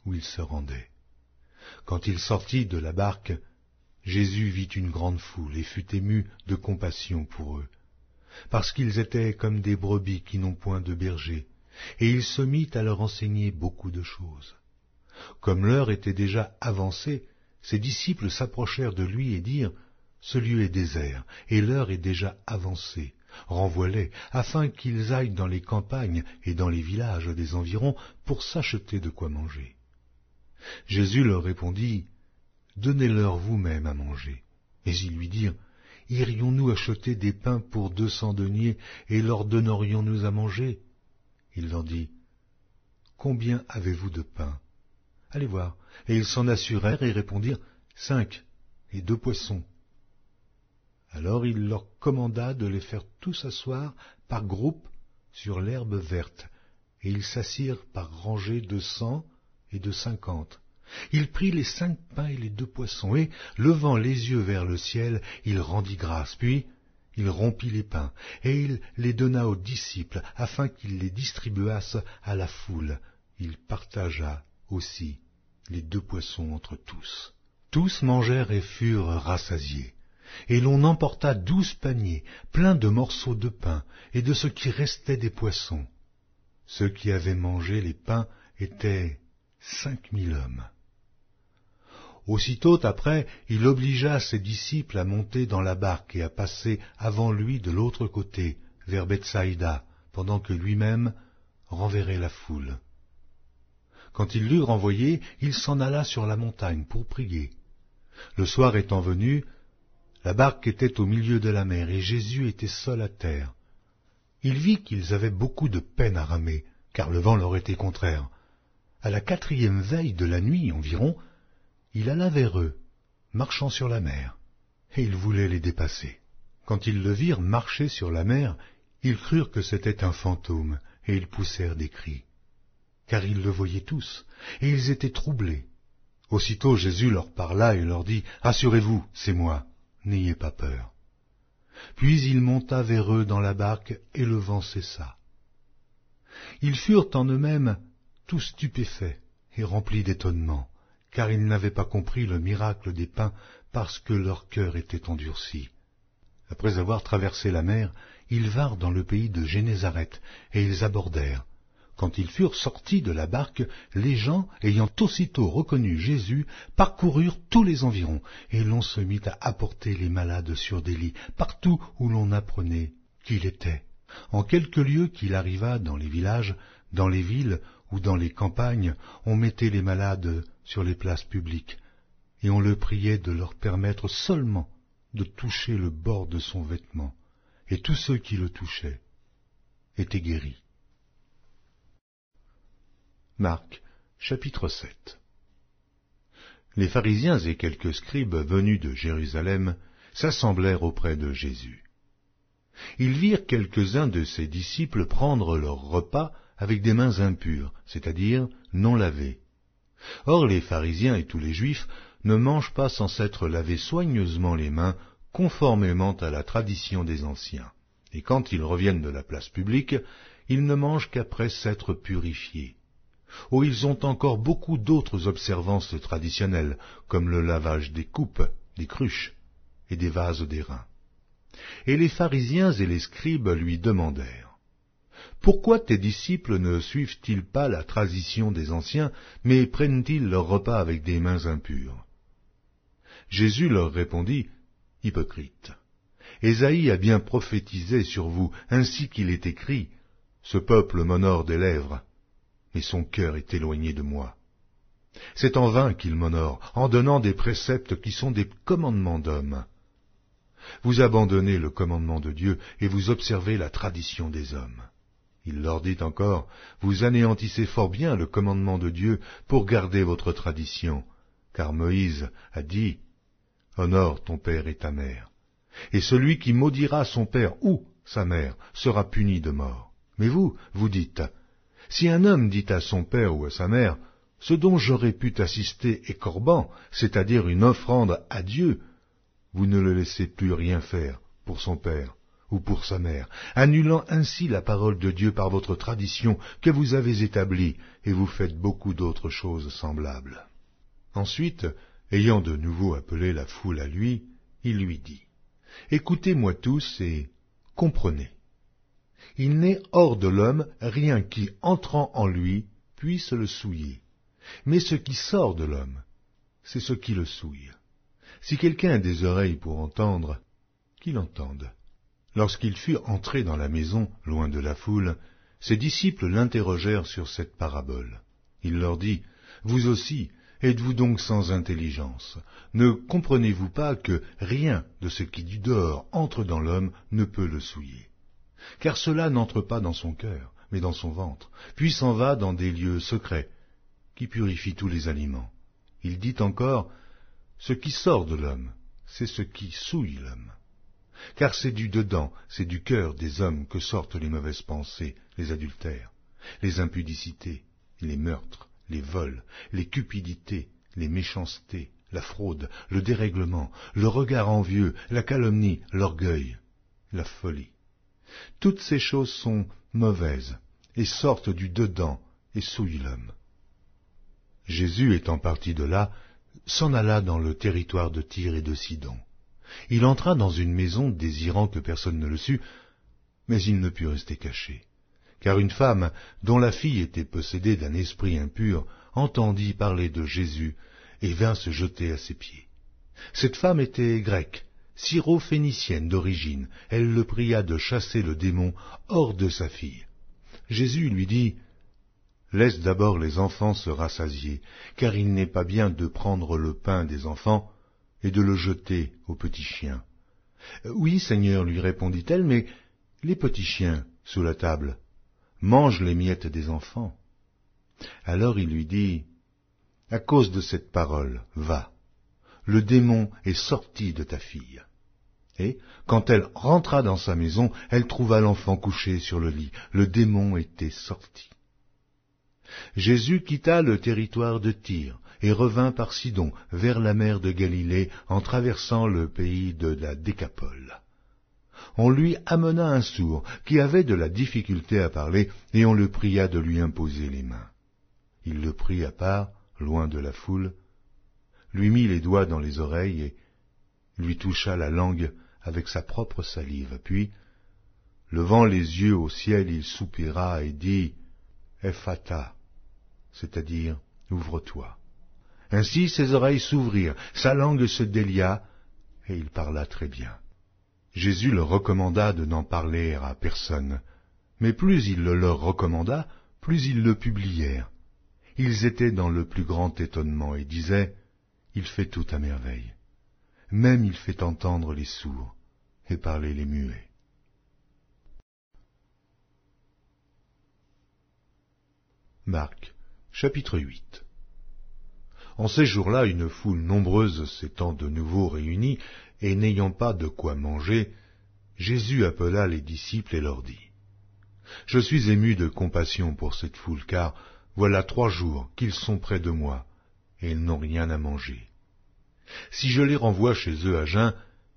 [SPEAKER 1] où ils se rendaient. Quand il sortit de la barque, Jésus vit une grande foule, et fut ému de compassion pour eux, parce qu'ils étaient comme des brebis qui n'ont point de berger, et il se mit à leur enseigner beaucoup de choses. Comme l'heure était déjà avancée, ses disciples s'approchèrent de lui et dirent, « Ce lieu est désert, et l'heure est déjà avancée. Renvoie-les, afin qu'ils aillent dans les campagnes et dans les villages des environs pour s'acheter de quoi manger. » Jésus leur répondit, « Donnez-leur vous-même à manger. » Mais ils lui dirent, « Irions-nous acheter des pains pour 200 deniers, et leur donnerions-nous à manger ?» Il leur dit, « Combien avez-vous de pain? Allez voir. » Et ils s'en assurèrent et répondirent, « 5, et 2 poissons. » Alors il leur commanda de les faire tous asseoir par groupes sur l'herbe verte, et ils s'assirent par rangées de 100 et de 50. Il prit les 5 pains et les 2 poissons, et, levant les yeux vers le ciel, il rendit grâce, puis il rompit les pains, et il les donna aux disciples, afin qu'ils les distribuassent à la foule. Il partagea aussi les 2 poissons entre tous. Tous mangèrent et furent rassasiés. Et l'on emporta 12 paniers, pleins de morceaux de pain, et de ce qui restait des poissons. Ceux qui avaient mangé les pains étaient 5000 hommes. Aussitôt après, il obligea ses disciples à monter dans la barque et à passer avant lui de l'autre côté, vers Bethsaïda, pendant que lui-même renverrait la foule. Quand il l'eut renvoyé, il s'en alla sur la montagne pour prier. Le soir étant venu, la barque était au milieu de la mer, et Jésus était seul à terre. Il vit qu'ils avaient beaucoup de peine à ramer, car le vent leur était contraire. À la 4e veille de la nuit environ, il alla vers eux, marchant sur la mer, et il voulait les dépasser. Quand ils le virent marcher sur la mer, ils crurent que c'était un fantôme, et ils poussèrent des cris. Car ils le voyaient tous, et ils étaient troublés. Aussitôt Jésus leur parla et leur dit, « Rassurez-vous, c'est moi, n'ayez pas peur. » Puis il monta vers eux dans la barque, et le vent cessa. Ils furent en eux-mêmes tous stupéfaits et remplis d'étonnement, car ils n'avaient pas compris le miracle des pains, parce que leur cœur était endurci. Après avoir traversé la mer, ils vinrent dans le pays de Génézareth, et ils abordèrent. Quand ils furent sortis de la barque, les gens, ayant aussitôt reconnu Jésus, parcoururent tous les environs, et l'on se mit à apporter les malades sur des lits, partout où l'on apprenait qu'il était. En quelques lieues qu'il arriva dans les villages, dans les villes ou dans les campagnes, on mettait les malades sur les places publiques, et on le priait de leur permettre seulement de toucher le bord de son vêtement, et tous ceux qui le touchaient étaient guéris. Marc, chapitre 7. Les pharisiens et quelques scribes venus de Jérusalem s'assemblèrent auprès de Jésus. Ils virent quelques-uns de ses disciples prendre leur repas avec des mains impures, c'est-à-dire non lavées. Or les pharisiens et tous les juifs ne mangent pas sans s'être lavés soigneusement les mains, conformément à la tradition des anciens. Et quand ils reviennent de la place publique, ils ne mangent qu'après s'être purifiés. Oh, ils ont encore beaucoup d'autres observances traditionnelles, comme le lavage des coupes, des cruches et des vases d'airain. Et les pharisiens et les scribes lui demandèrent, « Pourquoi tes disciples ne suivent-ils pas la tradition des anciens, mais prennent-ils leur repas avec des mains impures ?» Jésus leur répondit, « Hypocrites, Ésaïe a bien prophétisé sur vous, ainsi qu'il est écrit, « Ce peuple m'honore des lèvres, mais son cœur est éloigné de moi. C'est en vain qu'il m'honore, en donnant des préceptes qui sont des commandements d'hommes. Vous abandonnez le commandement de Dieu et vous observez la tradition des hommes. » Il leur dit encore, « Vous anéantissez fort bien le commandement de Dieu pour garder votre tradition, car Moïse a dit, « Honore ton père et ta mère. » Et celui qui maudira son père ou sa mère sera puni de mort. Mais vous, vous dites, « Si un homme dit à son père ou à sa mère, « Ce dont j'aurais pu t'assister est corban, c'est-à-dire une offrande à Dieu », vous ne le laissez plus rien faire pour son père ou pour sa mère, annulant ainsi la parole de Dieu par votre tradition que vous avez établie, et vous faites beaucoup d'autres choses semblables. » Ensuite, ayant de nouveau appelé la foule à lui, il lui dit, « Écoutez-moi tous et comprenez. Il n'est hors de l'homme rien qui, entrant en lui, puisse le souiller. Mais ce qui sort de l'homme, c'est ce qui le souille. Si quelqu'un a des oreilles pour entendre, qu'il entende. » Lorsqu'il fut entré dans la maison, loin de la foule, ses disciples l'interrogèrent sur cette parabole. Il leur dit, « Vous aussi, êtes-vous donc sans intelligence? Ne comprenez-vous pas que rien de ce qui du dehors entre dans l'homme ne peut le souiller? Car cela n'entre pas dans son cœur, mais dans son ventre, puis s'en va dans des lieux secrets, qui purifient tous les aliments. » Il dit encore, « Ce qui sort de l'homme, c'est ce qui souille l'homme. Car c'est du dedans, c'est du cœur des hommes que sortent les mauvaises pensées, les adultères, les impudicités, les meurtres, les vols, les cupidités, les méchancetés, la fraude, le dérèglement, le regard envieux, la calomnie, l'orgueil, la folie. Toutes ces choses sont mauvaises et sortent du dedans et souillent l'homme. » Jésus, étant parti de là, s'en alla dans le territoire de Tyr et de Sidon. Il entra dans une maison désirant que personne ne le sût, mais il ne put rester caché, car une femme, dont la fille était possédée d'un esprit impur, entendit parler de Jésus et vint se jeter à ses pieds. Cette femme était grecque, syro-phénicienne d'origine. Elle le pria de chasser le démon hors de sa fille. Jésus lui dit, « Laisse d'abord les enfants se rassasier, car il n'est pas bien de prendre le pain des enfants et de le jeter aux petits chiens. »« Oui, Seigneur, lui répondit-elle, mais les petits chiens, sous la table, mangent les miettes des enfants. » Alors il lui dit, « À cause de cette parole, va, le démon est sorti de ta fille. » Et, quand elle rentra dans sa maison, elle trouva l'enfant couché sur le lit. Le démon était sorti. Jésus quitta le territoire de Tyr et revint par Sidon, vers la mer de Galilée, en traversant le pays de la Décapole. On lui amena un sourd, qui avait de la difficulté à parler, et on le pria de lui imposer les mains. Il le prit à part, loin de la foule, lui mit les doigts dans les oreilles et lui toucha la langue avec sa propre salive. Puis, levant les yeux au ciel, il soupira et dit « Ephata », c'est-à-dire « Ouvre-toi ». Ainsi ses oreilles s'ouvrirent, sa langue se délia, et il parla très bien. Jésus leur recommanda de n'en parler à personne, mais plus il le leur recommanda, plus ils le publièrent. Ils étaient dans le plus grand étonnement et disaient, « Il fait tout à merveille. Même il fait entendre les sourds et parler les muets. » Marc, chapitre 8. En ces jours-là, une foule nombreuse s'étant de nouveau réunie, et n'ayant pas de quoi manger, Jésus appela les disciples et leur dit, « Je suis ému de compassion pour cette foule, car voilà 3 jours qu'ils sont près de moi, et ils n'ont rien à manger. Si je les renvoie chez eux à jeun,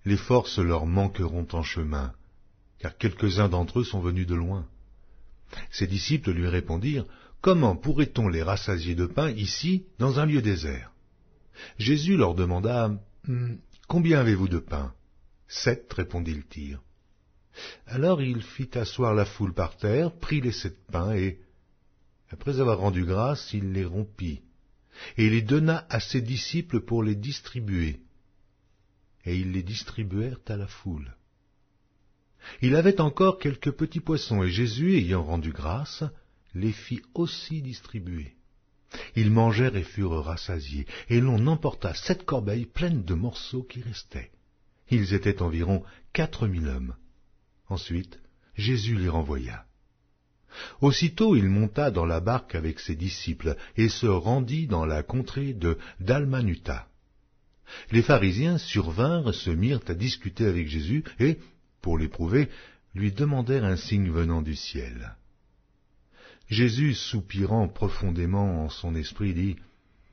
[SPEAKER 1] les forces leur manqueront en chemin, car quelques-uns d'entre eux sont venus de loin. » Ses disciples lui répondirent, « Comment pourrait-on les rassasier de pain ici, dans un lieu désert ?» Jésus leur demanda, « Combien avez-vous de pain ?» 7, répondit-il. Alors il fit asseoir la foule par terre, prit les 7 pains et, après avoir rendu grâce, il les rompit, et les donna à ses disciples pour les distribuer. Et ils les distribuèrent à la foule. Il avait encore quelques petits poissons, et Jésus, ayant rendu grâce, les fit aussi distribuer. Ils mangèrent et furent rassasiés, et l'on emporta 7 corbeilles pleines de morceaux qui restaient. Ils étaient environ 4000 hommes. Ensuite, Jésus les renvoya. Aussitôt il monta dans la barque avec ses disciples, et se rendit dans la contrée de Dalmanuta. Les pharisiens survinrent, se mirent à discuter avec Jésus, et, pour l'éprouver, lui demandèrent un signe venant du ciel. Jésus, soupirant profondément en son esprit, dit,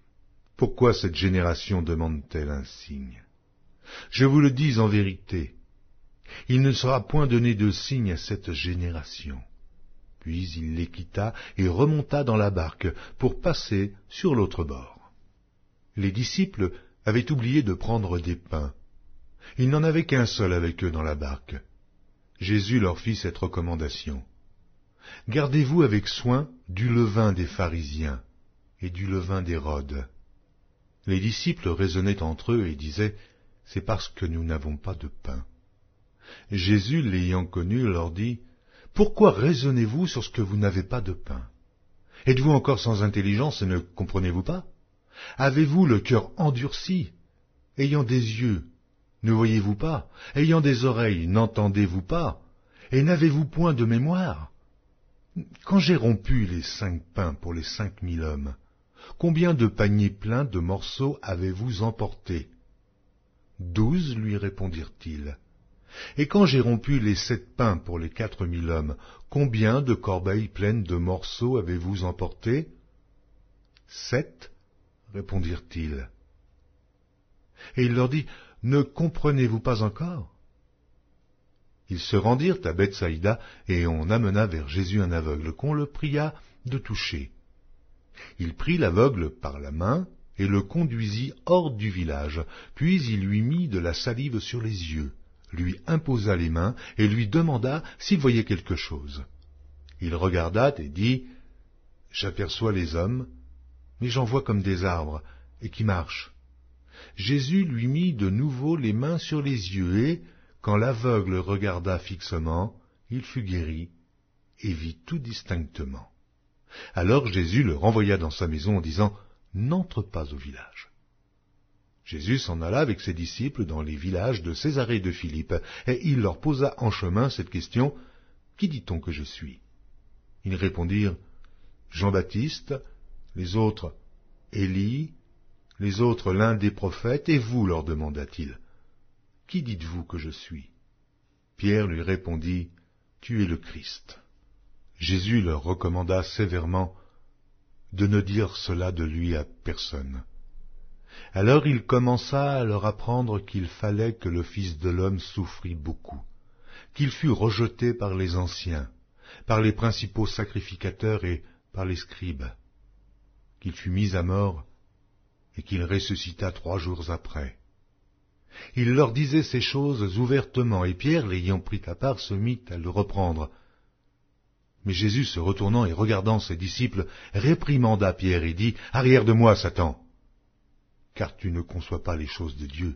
[SPEAKER 1] « Pourquoi cette génération demande-t-elle un signe? Je vous le dis en vérité, Il ne sera point donné de signe à cette génération. » Puis il les quitta et remonta dans la barque pour passer sur l'autre bord. Les disciples avaient oublié de prendre des pains. Il n'en avait qu'un seul avec eux dans la barque. Jésus leur fit cette recommandation. « Gardez-vous avec soin du levain des pharisiens et du levain d'Hérode. » Les disciples raisonnaient entre eux et disaient, « C'est parce que nous n'avons pas de pain. » Jésus, l'ayant connu, leur dit, « Pourquoi raisonnez-vous sur ce que vous n'avez pas de pain? Êtes-vous encore sans intelligence et ne comprenez-vous pas? Avez-vous le cœur endurci? Ayant des yeux, ne voyez-vous pas? Ayant des oreilles, n'entendez-vous pas? Et n'avez-vous point de mémoire? Quand j'ai rompu les 5 pains pour les 5000 hommes, combien de paniers pleins de morceaux avez-vous emportés? 12, lui répondirent-ils. Et quand j'ai rompu les 7 pains pour les 4000 hommes, combien de corbeilles pleines de morceaux avez-vous emportés? 7, répondirent-ils. Et il leur dit, ne comprenez-vous pas encore? Ils se rendirent à Bethsaïda, et on amena vers Jésus un aveugle, qu'on le pria de toucher. Il prit l'aveugle par la main, et le conduisit hors du village, puis il lui mit de la salive sur les yeux, lui imposa les mains, et lui demanda s'il voyait quelque chose. Il regarda et dit, « J'aperçois les hommes, mais j'en vois comme des arbres, et qui marchent. » Jésus lui mit de nouveau les mains sur les yeux, et, quand l'aveugle regarda fixement, il fut guéri, et vit tout distinctement. Alors Jésus le renvoya dans sa maison en disant, « N'entre pas au village. » Jésus s'en alla avec ses disciples dans les villages de Césarée et de Philippe, et il leur posa en chemin cette question, « Qui dit-on que je suis ?» Ils répondirent, « Jean-Baptiste, les autres, Élie, les autres l'un des prophètes, et vous, leur demanda-t-il, « Qui dites-vous que je suis ?» Pierre lui répondit, « Tu es le Christ. » Jésus leur recommanda sévèrement de ne dire cela de lui à personne. Alors il commença à leur apprendre qu'il fallait que le Fils de l'homme souffrit beaucoup, qu'il fût rejeté par les anciens, par les principaux sacrificateurs et par les scribes, qu'il fût mis à mort et qu'il ressuscita 3 jours après. Il leur disait ces choses ouvertement, et Pierre, l'ayant pris à part, se mit à le reprendre. Mais Jésus, se retournant et regardant ses disciples, réprimanda Pierre et dit, « Arrière de moi, Satan, car tu ne conçois pas les choses de Dieu,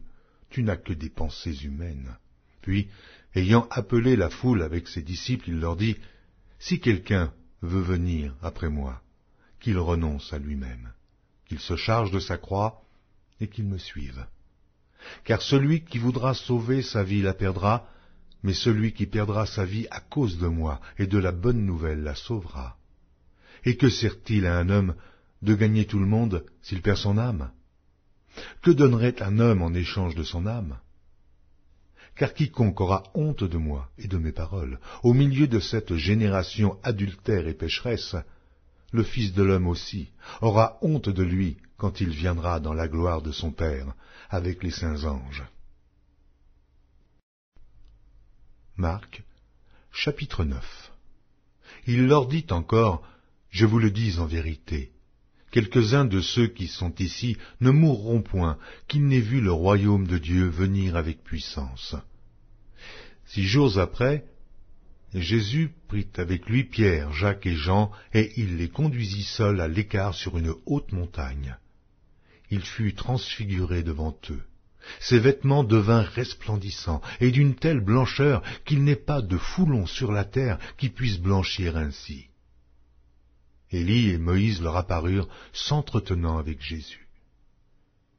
[SPEAKER 1] tu n'as que des pensées humaines. » Puis, ayant appelé la foule avec ses disciples, il leur dit, « Si quelqu'un veut venir après moi, qu'il renonce à lui-même, qu'il se charge de sa croix et qu'il me suive. Car celui qui voudra sauver sa vie la perdra, mais celui qui perdra sa vie à cause de moi et de la bonne nouvelle la sauvera. Et que sert-il à un homme de gagner tout le monde s'il perd son âme? Que donnerait un homme en échange de son âme? Car quiconque aura honte de moi et de mes paroles, au milieu de cette génération adultère et pécheresse, le Fils de l'homme aussi aura honte de lui quand il viendra dans la gloire de son Père avec les saints anges. Marc, chapitre 9. Il leur dit encore, « Je vous le dis en vérité, quelques-uns de ceux qui sont ici ne mourront point, qu'ils n'aient vu le royaume de Dieu venir avec puissance. » 6 jours après, Jésus prit avec lui Pierre, Jacques et Jean, et il les conduisit seuls à l'écart sur une haute montagne. Il fut transfiguré devant eux. Ses vêtements devinrent resplendissants, et d'une telle blancheur qu'il n'est pas de foulon sur la terre qui puisse blanchir ainsi. Élie et Moïse leur apparurent, s'entretenant avec Jésus.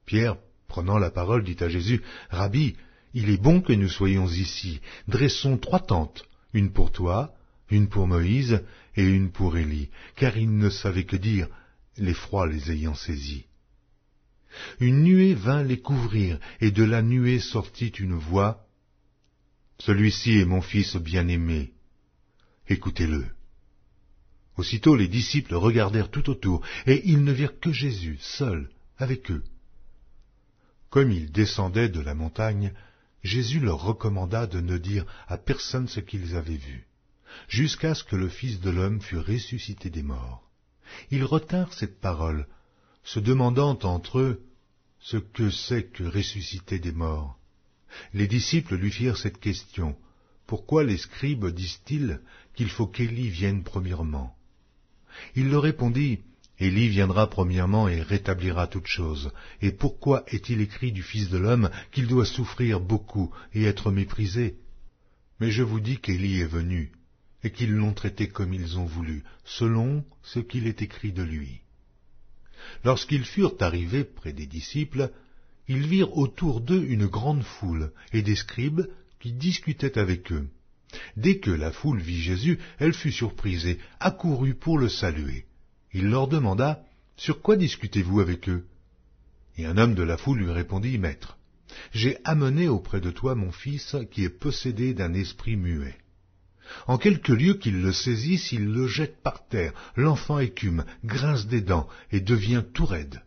[SPEAKER 1] Pierre, prenant la parole, dit à Jésus, « Rabbi, il est bon que nous soyons ici. Dressons 3 tentes, une pour toi, une pour Moïse et une pour Élie, car ils ne savaient que dire, l'effroi les ayant saisis. » Une nuée vint les couvrir, et de la nuée sortit une voix, « Celui-ci est mon fils bien-aimé, écoutez-le. » Aussitôt les disciples regardèrent tout autour, et ils ne virent que Jésus, seul, avec eux. Comme il descendait de la montagne, Jésus leur recommanda de ne dire à personne ce qu'ils avaient vu, jusqu'à ce que le Fils de l'homme fût ressuscité des morts. Ils retinrent cette parole, se demandant entre eux ce que c'est que ressusciter des morts. Les disciples lui firent cette question: « Pourquoi les scribes disent-ils qu'il faut qu'Élie vienne premièrement ?» Il leur répondit: « Élie viendra premièrement et rétablira toutes choses. Et pourquoi est-il écrit du Fils de l'homme qu'il doit souffrir beaucoup et être méprisé? Mais je vous dis qu'Élie est venu, et qu'ils l'ont traité comme ils ont voulu, selon ce qu'il est écrit de lui. » Lorsqu'ils furent arrivés près des disciples, ils virent autour d'eux une grande foule et des scribes qui discutaient avec eux. Dès que la foule vit Jésus, elle fut surprise et accourut pour le saluer. Il leur demanda: « Sur quoi discutez-vous avec eux ?» Et un homme de la foule lui répondit: « Maître, j'ai amené auprès de toi mon fils qui est possédé d'un esprit muet. En quelque lieu qu'il le saisisse, il le jette par terre. L'enfant écume, grince des dents et devient tout raide.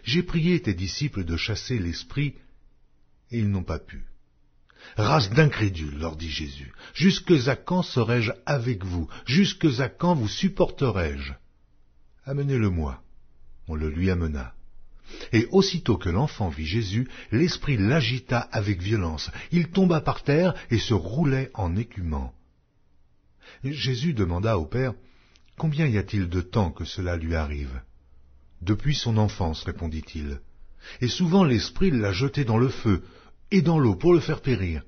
[SPEAKER 1] J'ai prié tes disciples de chasser l'esprit, et ils n'ont pas pu. » « Race d'incrédules, leur dit Jésus, jusque à quand serai-je avec vous? Jusque à quand vous supporterai-je? Amenez-le-moi. » On le lui amena. Et aussitôt que l'enfant vit Jésus, l'esprit l'agita avec violence. Il tomba par terre et se roulait en écumant. Jésus demanda au Père: « Combien y a-t-il de temps que cela lui arrive ?» « Depuis son enfance, répondit-il. Et souvent l'esprit l'a jeté dans le feu et dans l'eau pour le faire périr.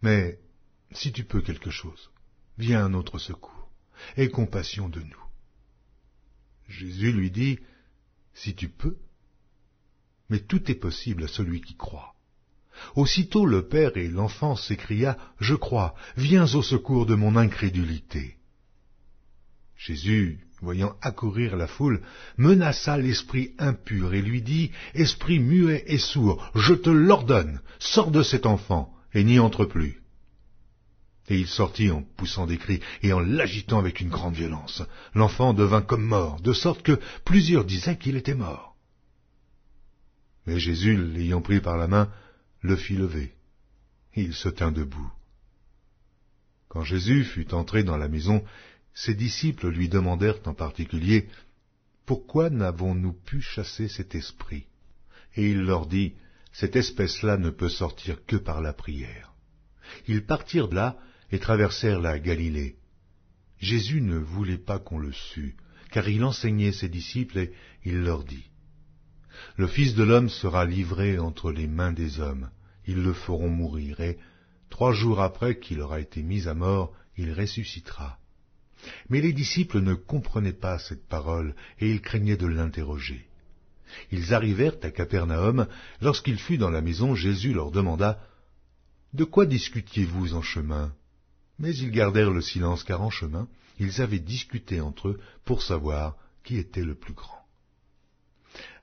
[SPEAKER 1] Mais si tu peux quelque chose, viens à notre secours, aie compassion de nous. » Jésus lui dit: « Si tu peux, mais tout est possible à celui qui croit. » Aussitôt le père et l'enfant s'écria: « Je crois, viens au secours de mon incrédulité. » Jésus, voyant accourir la foule, menaça l'esprit impur et lui dit: « Esprit muet et sourd, je te l'ordonne, sors de cet enfant et n'y entre plus. » Et il sortit en poussant des cris et en l'agitant avec une grande violence. L'enfant devint comme mort, de sorte que plusieurs disaient qu'il était mort. Mais Jésus, l'ayant pris par la main, le fit lever. Il se tint debout. Quand Jésus fut entré dans la maison, ses disciples lui demandèrent en particulier: « Pourquoi n'avons-nous pu chasser cet esprit ?» Et il leur dit: « Cette espèce-là ne peut sortir que par la prière. » Ils partirent de là et traversèrent la Galilée. Jésus ne voulait pas qu'on le sût, car il enseignait ses disciples et il leur dit: « Le Fils de l'homme sera livré entre les mains des hommes. Ils le feront mourir, et 3 jours après qu'il aura été mis à mort, il ressuscitera. » Mais les disciples ne comprenaient pas cette parole, et ils craignaient de l'interroger. Ils arrivèrent à Capernaum. Lorsqu'il fut dans la maison, Jésus leur demanda: « De quoi discutiez-vous en chemin ?» Mais ils gardèrent le silence, car en chemin, ils avaient discuté entre eux pour savoir qui était le plus grand.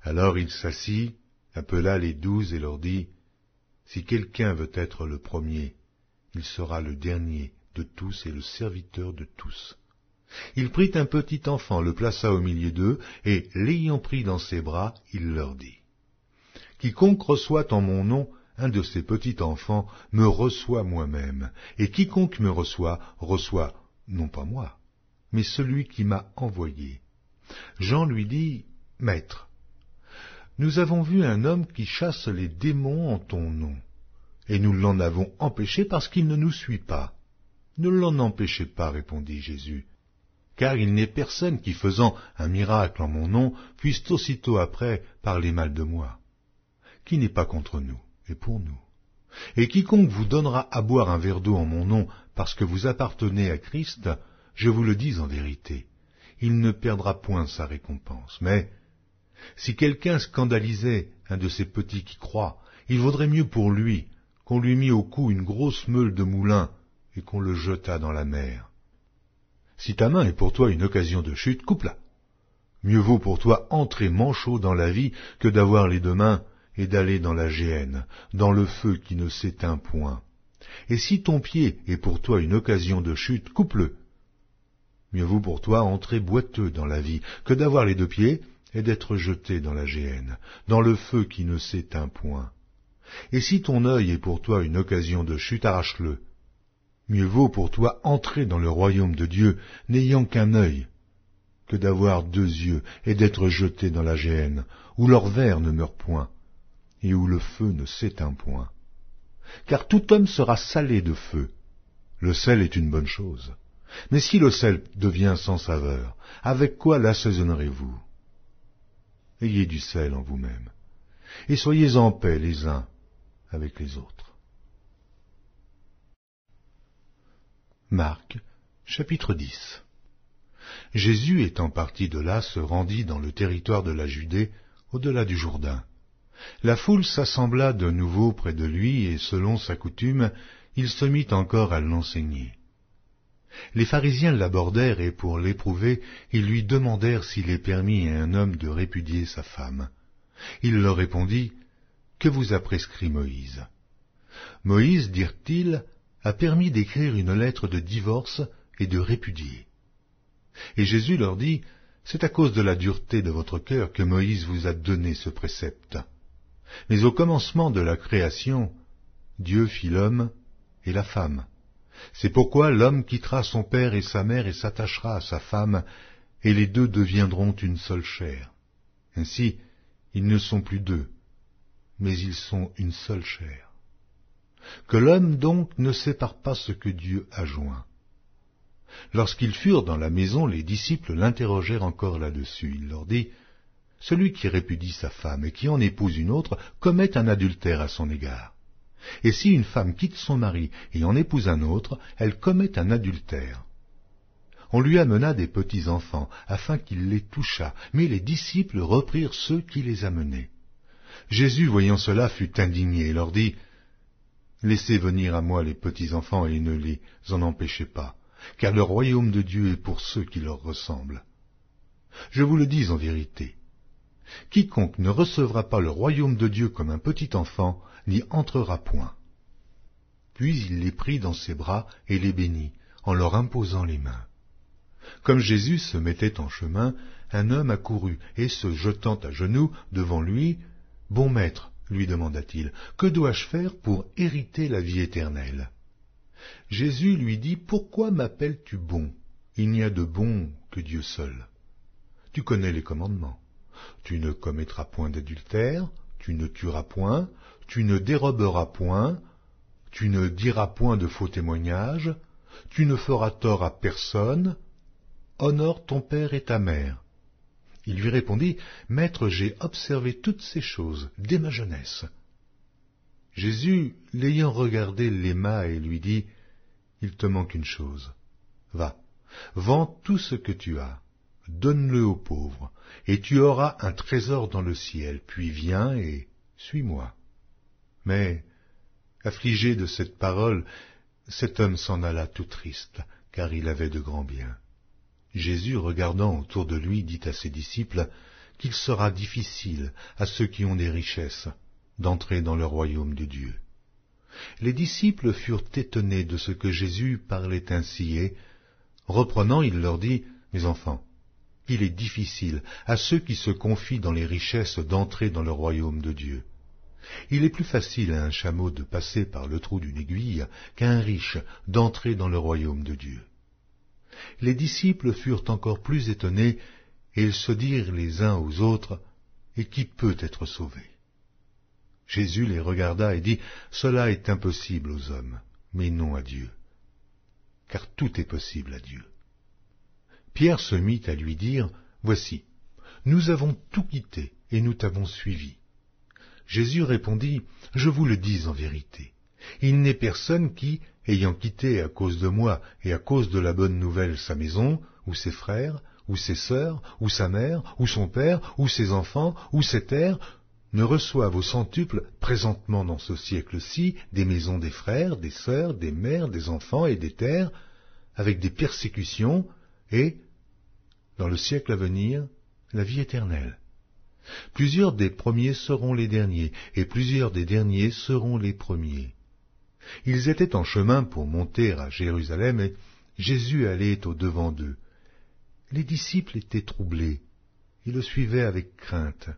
[SPEAKER 1] Alors il s'assit, appela les 12 et leur dit: « Si quelqu'un veut être le premier, il sera le dernier de tous et le serviteur de tous. » Il prit un petit enfant, le plaça au milieu d'eux, et, l'ayant pris dans ses bras, il leur dit: « Quiconque reçoit en mon nom un de ces petits enfants me reçoit moi-même, et quiconque me reçoit, reçoit non pas moi, mais celui qui m'a envoyé. » Jean lui dit: « Maître, nous avons vu un homme qui chasse les démons en ton nom, et nous l'en avons empêché parce qu'il ne nous suit pas. » « Ne l'en empêchez pas, répondit Jésus, car il n'est personne qui, faisant un miracle en mon nom, puisse aussitôt après parler mal de moi. Qui n'est pas contre nous est pour nous. Et quiconque vous donnera à boire un verre d'eau en mon nom, parce que vous appartenez à Christ, je vous le dis en vérité, il ne perdra point sa récompense. Mais si quelqu'un scandalisait un de ces petits qui croient, il vaudrait mieux pour lui qu'on lui mît au cou une grosse meule de moulin et qu'on le jetât dans la mer. Si ta main est pour toi une occasion de chute, coupe-la. Mieux vaut pour toi entrer manchot dans la vie que d'avoir les 2 mains et d'aller dans la géhenne, dans le feu qui ne s'éteint point. Et si ton pied est pour toi une occasion de chute, coupe-le. Mieux vaut pour toi entrer boiteux dans la vie que d'avoir les 2 pieds et d'être jeté dans la géhenne, dans le feu qui ne s'éteint point. Et si ton œil est pour toi une occasion de chute, arrache-le. Mieux vaut pour toi entrer dans le royaume de Dieu n'ayant qu'un œil, que d'avoir 2 yeux et d'être jeté dans la géhenne, où leur ver ne meurt point, et où le feu ne s'éteint point. Car tout homme sera salé de feu. Le sel est une bonne chose. Mais si le sel devient sans saveur, avec quoi l'assaisonnerez-vous? Ayez du sel en vous-même, et soyez en paix les uns avec les autres. Marc, chapitre 10. Jésus étant parti de là se rendit dans le territoire de la Judée, au-delà du Jourdain. La foule s'assembla de nouveau près de lui, et selon sa coutume, il se mit encore à l'enseigner. Les pharisiens l'abordèrent, et pour l'éprouver, ils lui demandèrent s'il est permis à un homme de répudier sa femme. Il leur répondit, « Que vous a prescrit Moïse ?» Moïse, dirent-ils, a permis d'écrire une lettre de divorce et de répudier. Et Jésus leur dit, « C'est à cause de la dureté de votre cœur que Moïse vous a donné ce précepte. Mais au commencement de la création, Dieu fit l'homme et la femme. C'est pourquoi l'homme quittera son père et sa mère et s'attachera à sa femme, et les 2 deviendront une seule chair. Ainsi, ils ne sont plus 2, mais ils sont une seule chair. Que l'homme donc ne sépare pas ce que Dieu a joint. » Lorsqu'ils furent dans la maison, les disciples l'interrogèrent encore là-dessus. Il leur dit, « Celui qui répudie sa femme et qui en épouse une autre commet un adultère à son égard. Et si une femme quitte son mari et en épouse un autre, elle commet un adultère. » On lui amena des petits-enfants, afin qu'il les touchât, mais les disciples reprirent ceux qui les amenaient. Jésus, voyant cela, fut indigné et leur dit, « Laissez venir à moi les petits-enfants et ne les en empêchez pas, car le royaume de Dieu est pour ceux qui leur ressemblent. Je vous le dis en vérité, quiconque ne recevra pas le royaume de Dieu comme un petit enfant n'y entrera point. » Puis il les prit dans ses bras et les bénit, en leur imposant les mains. Comme Jésus se mettait en chemin, un homme accourut, et se jetant à genoux devant lui, « Bon maître, lui demanda-t-il, que dois-je faire pour hériter la vie éternelle ?» Jésus lui dit, « Pourquoi m'appelles-tu bon? Il n'y a de bon que Dieu seul. Tu connais les commandements. Tu ne commettras point d'adultère, tu ne tueras point, tu ne déroberas point, tu ne diras point de faux témoignages, tu ne feras tort à personne, honore ton père et ta mère. » Il lui répondit, « Maître, j'ai observé toutes ces choses dès ma jeunesse. » Jésus, l'ayant regardé, l'aima et lui dit, « Il te manque une chose. Va, vends tout ce que tu as, donne-le aux pauvres, et tu auras un trésor dans le ciel, puis viens et suis-moi. » Mais, affligé de cette parole, cet homme s'en alla tout triste, car il avait de grands biens. Jésus, regardant autour de lui, dit à ses disciples qu'il sera difficile à ceux qui ont des richesses d'entrer dans le royaume de Dieu. Les disciples furent étonnés de ce que Jésus parlait ainsi et, reprenant, il leur dit, « Mes enfants, il est difficile à ceux qui se confient dans les richesses d'entrer dans le royaume de Dieu. Il est plus facile à un chameau de passer par le trou d'une aiguille qu'à un riche d'entrer dans le royaume de Dieu. » Les disciples furent encore plus étonnés, et ils se dirent les uns aux autres, « Et qui peut être sauvé ?» Jésus les regarda et dit, « Cela est impossible aux hommes, mais non à Dieu, car tout est possible à Dieu. » Pierre se mit à lui dire, « Voici, nous avons tout quitté et nous t'avons suivi. » Jésus répondit, « Je vous le dis en vérité, il n'est personne qui, ayant quitté à cause de moi et à cause de la bonne nouvelle sa maison, ou ses frères, ou ses sœurs, ou sa mère, ou son père, ou ses enfants, ou ses terres, ne reçoive au centuple présentement dans ce siècle-ci des maisons des frères, des sœurs, des mères, des enfants et des terres, avec des persécutions, et, dans le siècle à venir, la vie éternelle. Plusieurs des premiers seront les derniers, et plusieurs des derniers seront les premiers. » Ils étaient en chemin pour monter à Jérusalem, et Jésus allait au-devant d'eux. Les disciples étaient troublés, ils le suivaient avec crainte.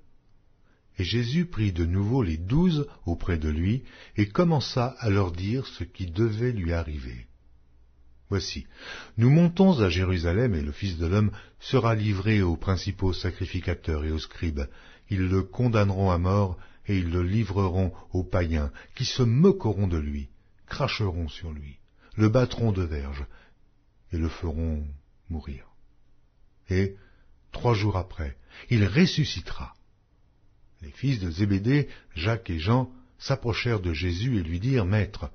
[SPEAKER 1] Et Jésus prit de nouveau les 12 auprès de lui, et commença à leur dire ce qui devait lui arriver. Voici, nous montons à Jérusalem, et le Fils de l'homme sera livré aux principaux sacrificateurs et aux scribes. Ils le condamneront à mort, et ils le livreront aux païens, qui se moqueront de lui, cracheront sur lui, le battront de verge, et le feront mourir. Et, 3 jours après, il ressuscitera. Les fils de Zébédée, Jacques et Jean, s'approchèrent de Jésus et lui dirent, « Maître,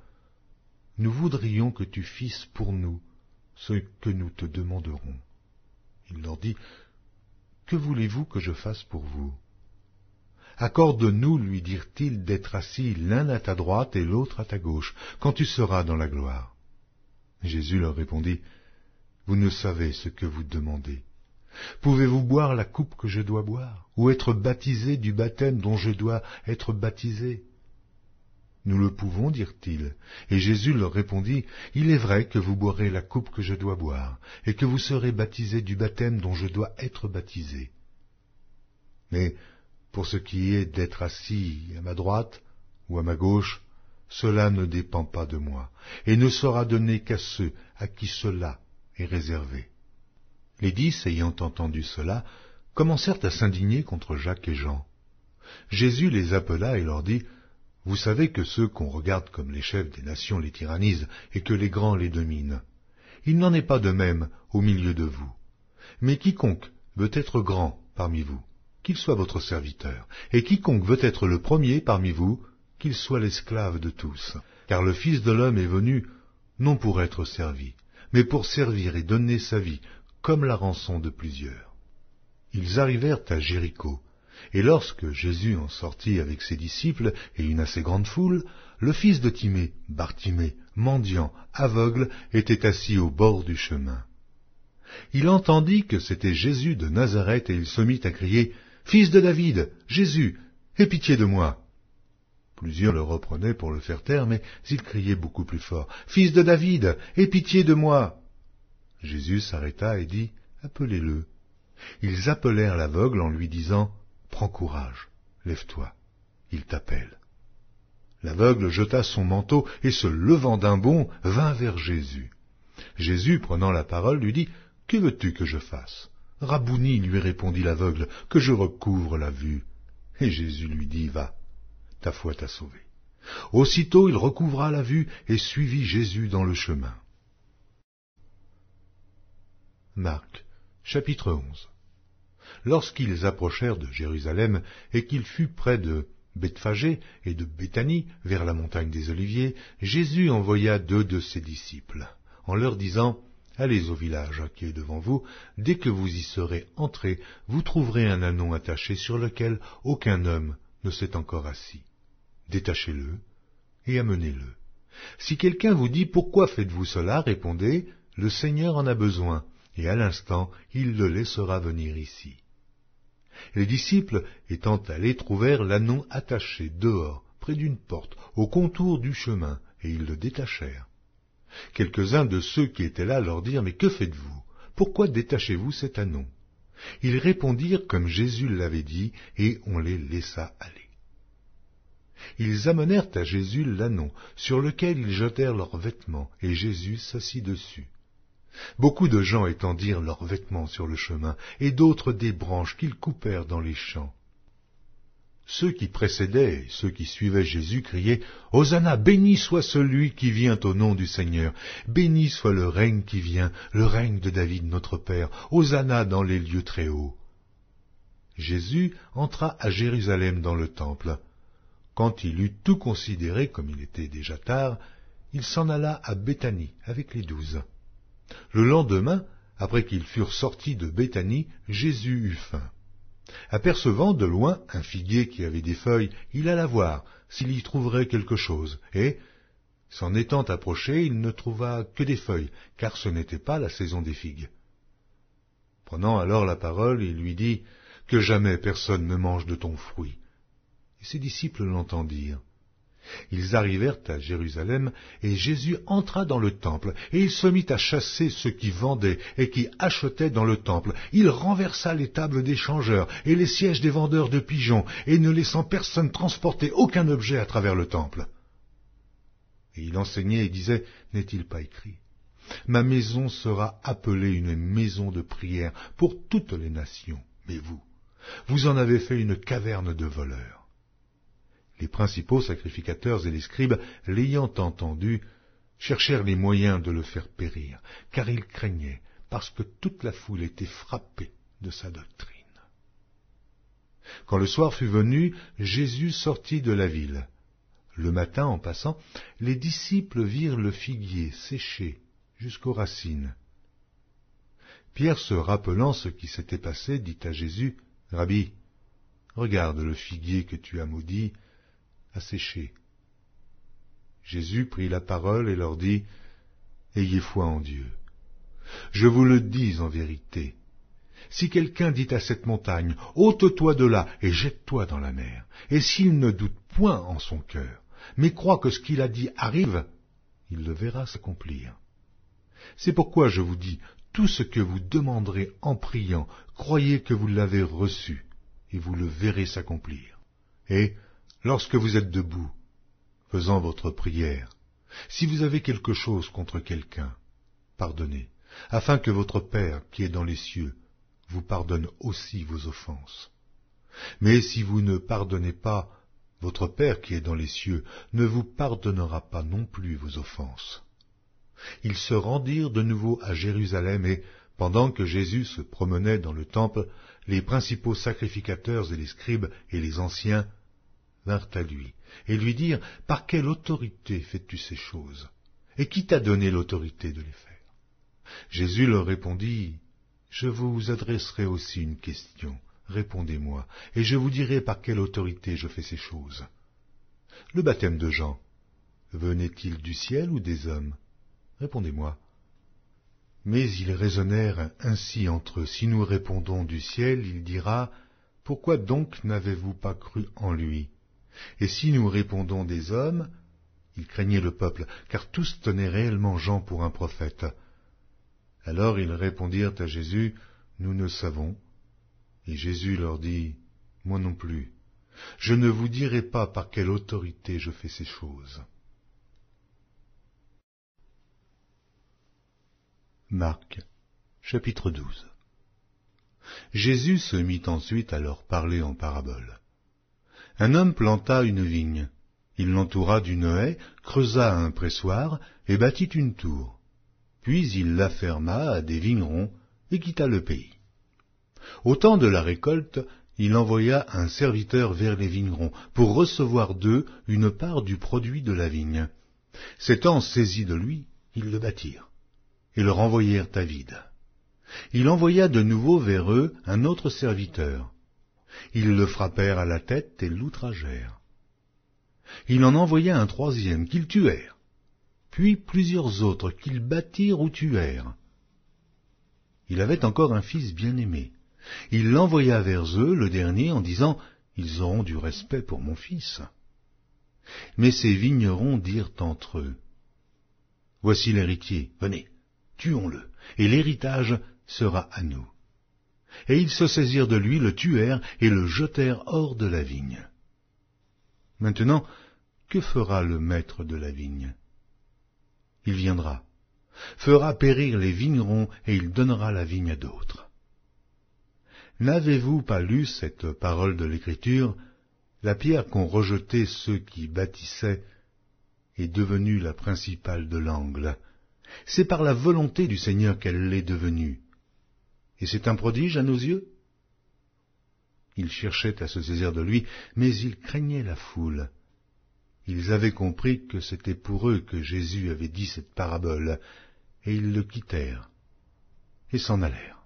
[SPEAKER 1] nous voudrions que tu fisses pour nous ce que nous te demanderons. » Il leur dit, « Que voulez-vous que je fasse pour vous ?» « Accorde-nous, lui dirent-ils, d'être assis l'un à ta droite et l'autre à ta gauche, quand tu seras dans la gloire. » Jésus leur répondit, « Vous ne savez ce que vous demandez. Pouvez-vous boire la coupe que je dois boire, ou être baptisé du baptême dont je dois être baptisé ?» Nous le pouvons, dirent-ils. Et Jésus leur répondit, « Il est vrai que vous boirez la coupe que je dois boire, et que vous serez baptisés du baptême dont je dois être baptisé. Mais pour ce qui est d'être assis à ma droite ou à ma gauche, cela ne dépend pas de moi, et ne sera donné qu'à ceux à qui cela est réservé. » Les 10, ayant entendu cela, commencèrent à s'indigner contre Jacques et Jean. Jésus les appela et leur dit, « Vous savez que ceux qu'on regarde comme les chefs des nations les tyrannisent, et que les grands les dominent. Il n'en est pas de même au milieu de vous. Mais quiconque veut être grand parmi vous, qu'il soit votre serviteur, et quiconque veut être le premier parmi vous, qu'il soit l'esclave de tous. Car le Fils de l'homme est venu, non pour être servi, mais pour servir et donner sa vie, comme la rançon de plusieurs. » Ils arrivèrent à Jéricho, et lorsque Jésus en sortit avec ses disciples et une assez grande foule, le fils de Timée, Bartimée, mendiant, aveugle, était assis au bord du chemin. Il entendit que c'était Jésus de Nazareth, et il se mit à crier, « Fils de David, Jésus, aie pitié de moi !» Plusieurs le reprenaient pour le faire taire, mais il criait beaucoup plus fort, « Fils de David, aie pitié de moi !» Jésus s'arrêta et dit, « Appelez-le. » Ils appelèrent l'aveugle en lui disant, « Prends courage, lève-toi, il t'appelle. » L'aveugle jeta son manteau et se levant d'un bond, vint vers Jésus. Jésus, prenant la parole, lui dit, « Que veux-tu que je fasse ?» « Rabouni, lui répondit l'aveugle, que je recouvre la vue. » Et Jésus lui dit, « Va, ta foi t'a sauvé. » Aussitôt il recouvra la vue et suivit Jésus dans le chemin. Marc, chapitre 11. Lorsqu'ils approchèrent de Jérusalem et qu'il fut près de Bethphagée et de Béthanie, vers la montagne des Oliviers, Jésus envoya 2 de ses disciples, en leur disant, « Allez au village qui est devant vous, dès que vous y serez entrés, vous trouverez un ânon attaché sur lequel aucun homme ne s'est encore assis. Détachez-le et amenez-le. Si quelqu'un vous dit, pourquoi faites-vous cela, répondez, le Seigneur en a besoin, et à l'instant, il le laissera venir ici. » Les disciples, étant allés, trouvèrent l'ânon attaché dehors, près d'une porte, au contour du chemin, et ils le détachèrent. Quelques-uns de ceux qui étaient là leur dirent, « Mais que faites-vous? Pourquoi détachez-vous cet ânon ?» Ils répondirent comme Jésus l'avait dit, et on les laissa aller. Ils amenèrent à Jésus l'ânon, sur lequel ils jetèrent leurs vêtements, et Jésus s'assit dessus. Beaucoup de gens étendirent leurs vêtements sur le chemin, et d'autres des branches qu'ils coupèrent dans les champs. Ceux qui précédaient et ceux qui suivaient Jésus criaient, « Hosanna, béni soit celui qui vient au nom du Seigneur, béni soit le règne qui vient, le règne de David notre Père, Hosanna dans les lieux très hauts. » Jésus entra à Jérusalem dans le temple. Quand il eut tout considéré, comme il était déjà tard, il s'en alla à Béthanie avec les 12. Le lendemain, après qu'ils furent sortis de Béthanie, Jésus eut faim. Apercevant de loin un figuier qui avait des feuilles, il alla voir s'il y trouverait quelque chose, et, s'en étant approché, il ne trouva que des feuilles, car ce n'était pas la saison des figues. Prenant alors la parole, il lui dit, « Que jamais personne ne mange de ton fruit. » Et ses disciples l'entendirent. Ils arrivèrent à Jérusalem, et Jésus entra dans le temple, et il se mit à chasser ceux qui vendaient et qui achetaient dans le temple. Il renversa les tables des changeurs et les sièges des vendeurs de pigeons, et ne laissant personne transporter aucun objet à travers le temple. Et il enseignait et disait, « N'est-il pas écrit ? Ma maison sera appelée une maison de prière pour toutes les nations, mais vous en avez fait une caverne de voleurs. » Les principaux sacrificateurs et les scribes, l'ayant entendu, cherchèrent les moyens de le faire périr, car ils craignaient, parce que toute la foule était frappée de sa doctrine. Quand le soir fut venu, Jésus sortit de la ville. Le matin, en passant, les disciples virent le figuier séché jusqu'aux racines. Pierre, se rappelant ce qui s'était passé, dit à Jésus, « Rabbi, regarde le figuier que tu as maudit, a séché. » Jésus prit la parole et leur dit, « Ayez foi en Dieu. Je vous le dis en vérité, si quelqu'un dit à cette montagne, « Ôte-toi de là et jette-toi dans la mer », et s'il ne doute point en son cœur, mais croit que ce qu'il a dit arrive, il le verra s'accomplir. C'est pourquoi je vous dis, tout ce que vous demanderez en priant, croyez que vous l'avez reçu, et vous le verrez s'accomplir. Et, lorsque vous êtes debout, faisant votre prière, si vous avez quelque chose contre quelqu'un, pardonnez, afin que votre Père, qui est dans les cieux, vous pardonne aussi vos offenses. Mais si vous ne pardonnez pas, votre Père qui est dans les cieux ne vous pardonnera pas non plus vos offenses. » Ils se rendirent de nouveau à Jérusalem et, pendant que Jésus se promenait dans le temple, les principaux sacrificateurs et les scribes et les anciens vinrent à lui et lui dirent, « Par quelle autorité fais-tu ces choses? Et qui t'a donné l'autorité de les faire ?» Jésus leur répondit, « Je vous adresserai aussi une question. Répondez-moi, et je vous dirai par quelle autorité je fais ces choses. Le baptême de Jean, venait-il du ciel ou des hommes? Répondez-moi. » Mais ils raisonnèrent ainsi entre eux. Si nous répondons du ciel, il dira, « Pourquoi donc n'avez-vous pas cru en lui ?» Et si nous répondons des hommes, ils craignaient le peuple, car tous tenaient réellement Jean pour un prophète. Alors ils répondirent à Jésus, « Nous ne savons. » Et Jésus leur dit, « Moi non plus. Je ne vous dirai pas par quelle autorité je fais ces choses. » Marc, chapitre 12. Jésus se mit ensuite à leur parler en parabole. Un homme planta une vigne. Il l'entoura d'une haie, creusa un pressoir et bâtit une tour. Puis il la ferma à des vignerons et quitta le pays. Au temps de la récolte, il envoya un serviteur vers les vignerons pour recevoir d'eux une part du produit de la vigne. S'étant saisis de lui, ils le battirent et le renvoyèrent à vide. Il envoya de nouveau vers eux un autre serviteur. Ils le frappèrent à la tête et l'outragèrent. Il en envoya un troisième qu'ils tuèrent, puis plusieurs autres qu'ils battirent ou tuèrent. Il avait encore un fils bien-aimé. Il l'envoya vers eux, le dernier, en disant, « Ils auront du respect pour mon fils. » Mais ces vignerons dirent entre eux, « Voici l'héritier, venez, tuons-le, et l'héritage sera à nous. » Et ils se saisirent de lui, le tuèrent et le jetèrent hors de la vigne. Maintenant, que fera le maître de la vigne? Il viendra, fera périr les vignerons et il donnera la vigne à d'autres. N'avez-vous pas lu cette parole de l'Écriture? La pierre qu'ont rejetée ceux qui bâtissaient est devenue la principale de l'angle. C'est par la volonté du Seigneur qu'elle l'est devenue. Et c'est un prodige à nos yeux? Ils cherchaient à se saisir de lui, mais ils craignaient la foule. Ils avaient compris que c'était pour eux que Jésus avait dit cette parabole, et ils le quittèrent et s'en allèrent.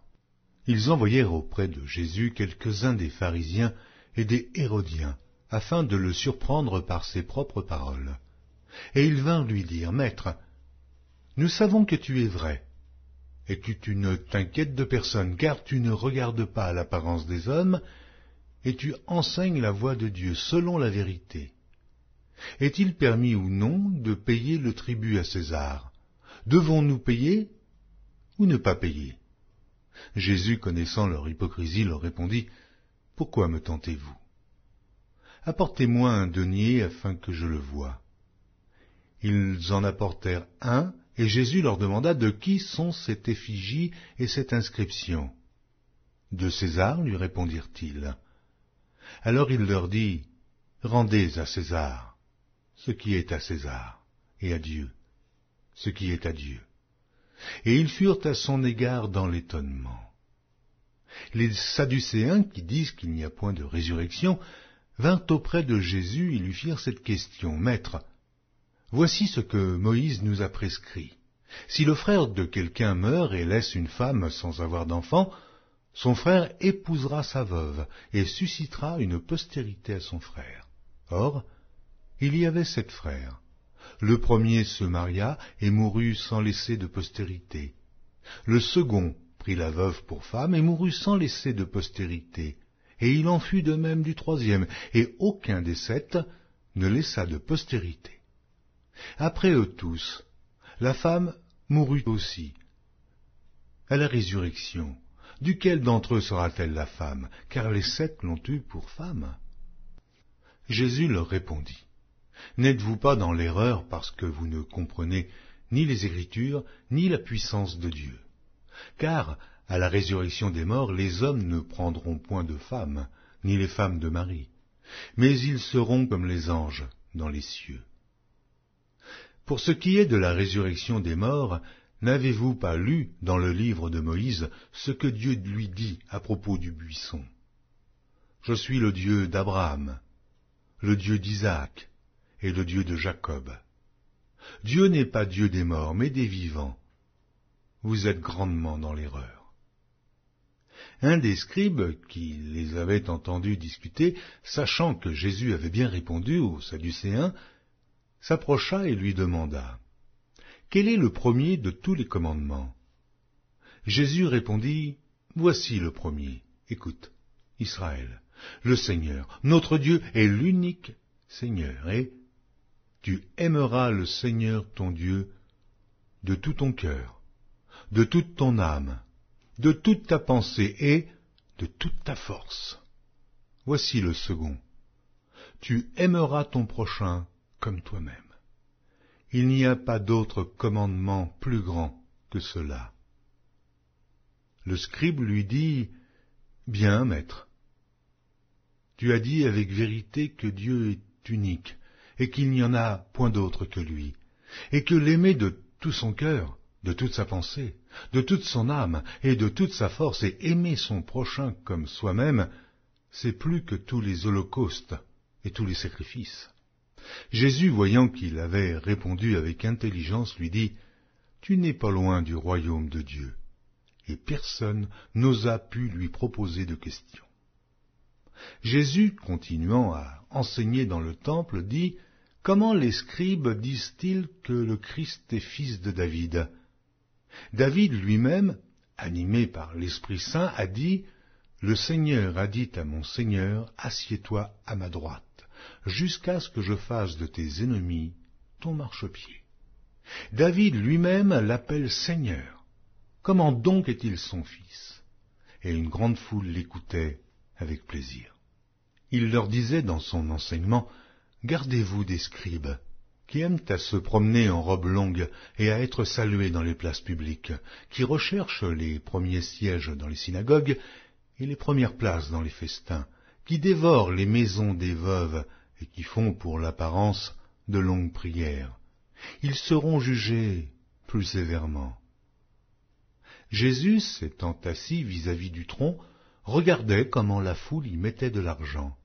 [SPEAKER 1] Ils envoyèrent auprès de Jésus quelques-uns des pharisiens et des hérodiens, afin de le surprendre par ses propres paroles. Et ils vinrent lui dire, « Maître, nous savons que tu es vrai, et que tu ne t'inquiètes de personne, car tu ne regardes pas à l'apparence des hommes, et tu enseignes la voie de Dieu selon la vérité. Est-il permis ou non de payer le tribut à César? Devons-nous payer ou ne pas payer? Jésus, connaissant leur hypocrisie, leur répondit, « Pourquoi me tentez-vous? Apportez-moi un denier afin que je le voie. » Ils en apportèrent un, et Jésus leur demanda, « De qui sont cette effigie et cette inscription? » « De César, lui répondirent-ils. Alors il leur dit, « Rendez à César ce qui est à César, et à Dieu ce qui est à Dieu. » Et ils furent à son égard dans l'étonnement. Les Sadducéens, qui disent qu'il n'y a point de résurrection, vinrent auprès de Jésus et lui firent cette question, « Maître, voici ce que Moïse nous a prescrit. Si le frère de quelqu'un meurt et laisse une femme sans avoir d'enfant, son frère épousera sa veuve et suscitera une postérité à son frère. Or, il y avait 7 frères. Le premier se maria et mourut sans laisser de postérité. Le second prit la veuve pour femme et mourut sans laisser de postérité. Et il en fut de même du troisième, et aucun des 7 ne laissa de postérité. Après eux tous, la femme mourut aussi. À la résurrection, duquel d'entre eux sera-t-elle la femme, car les 7 l'ont eue pour femme? Jésus leur répondit, « N'êtes-vous pas dans l'erreur parce que vous ne comprenez ni les Écritures, ni la puissance de Dieu? Car, à la résurrection des morts, les hommes ne prendront point de femmes, ni les femmes de mari, mais ils seront comme les anges dans les cieux. Pour ce qui est de la résurrection des morts, n'avez-vous pas lu dans le livre de Moïse ce que Dieu lui dit à propos du buisson? Je suis le Dieu d'Abraham, le Dieu d'Isaac et le Dieu de Jacob. Dieu n'est pas Dieu des morts, mais des vivants. Vous êtes grandement dans l'erreur. » Un des scribes, qui les avait entendus discuter, sachant que Jésus avait bien répondu aux Sadducéens, s'approcha et lui demanda, « Quel est le premier de tous les commandements ?» Jésus répondit, « Voici le premier. Écoute, Israël, le Seigneur, notre Dieu est l'unique Seigneur, et tu aimeras le Seigneur ton Dieu de tout ton cœur, de toute ton âme, de toute ta pensée et de toute ta force. Voici le second. Tu aimeras ton prochain comme toi-même. Il n'y a pas d'autre commandement plus grand que cela. » Le scribe lui dit, « Bien, maître, tu as dit avec vérité que Dieu est unique, et qu'il n'y en a point d'autre que lui, et que l'aimer de tout son cœur, de toute sa pensée, de toute son âme et de toute sa force, et aimer son prochain comme soi-même, c'est plus que tous les holocaustes et tous les sacrifices. » Jésus, voyant qu'il avait répondu avec intelligence, lui dit, « Tu n'es pas loin du royaume de Dieu. » Et personne n'osa pu lui proposer de question. Jésus, continuant à enseigner dans le temple, dit, « Comment les scribes disent-ils que le Christ est fils de David? David lui-même, animé par l'Esprit Saint, a dit, « Le Seigneur a dit à mon Seigneur, assieds-toi à ma droite, jusqu'à ce que je fasse de tes ennemis ton marchepied. » David lui-même l'appelle Seigneur. Comment donc est-il son fils? Et une grande foule l'écoutait avec plaisir. Il leur disait dans son enseignement, « Gardez-vous des scribes, qui aiment à se promener en robe longue et à être salués dans les places publiques, qui recherchent les premiers sièges dans les synagogues et les premières places dans les festins, qui dévorent les maisons des veuves et qui font pour l'apparence de longues prières. Ils seront jugés plus sévèrement. » Jésus, s'étant assis vis-à-vis du tronc, regardait comment la foule y mettait de l'argent.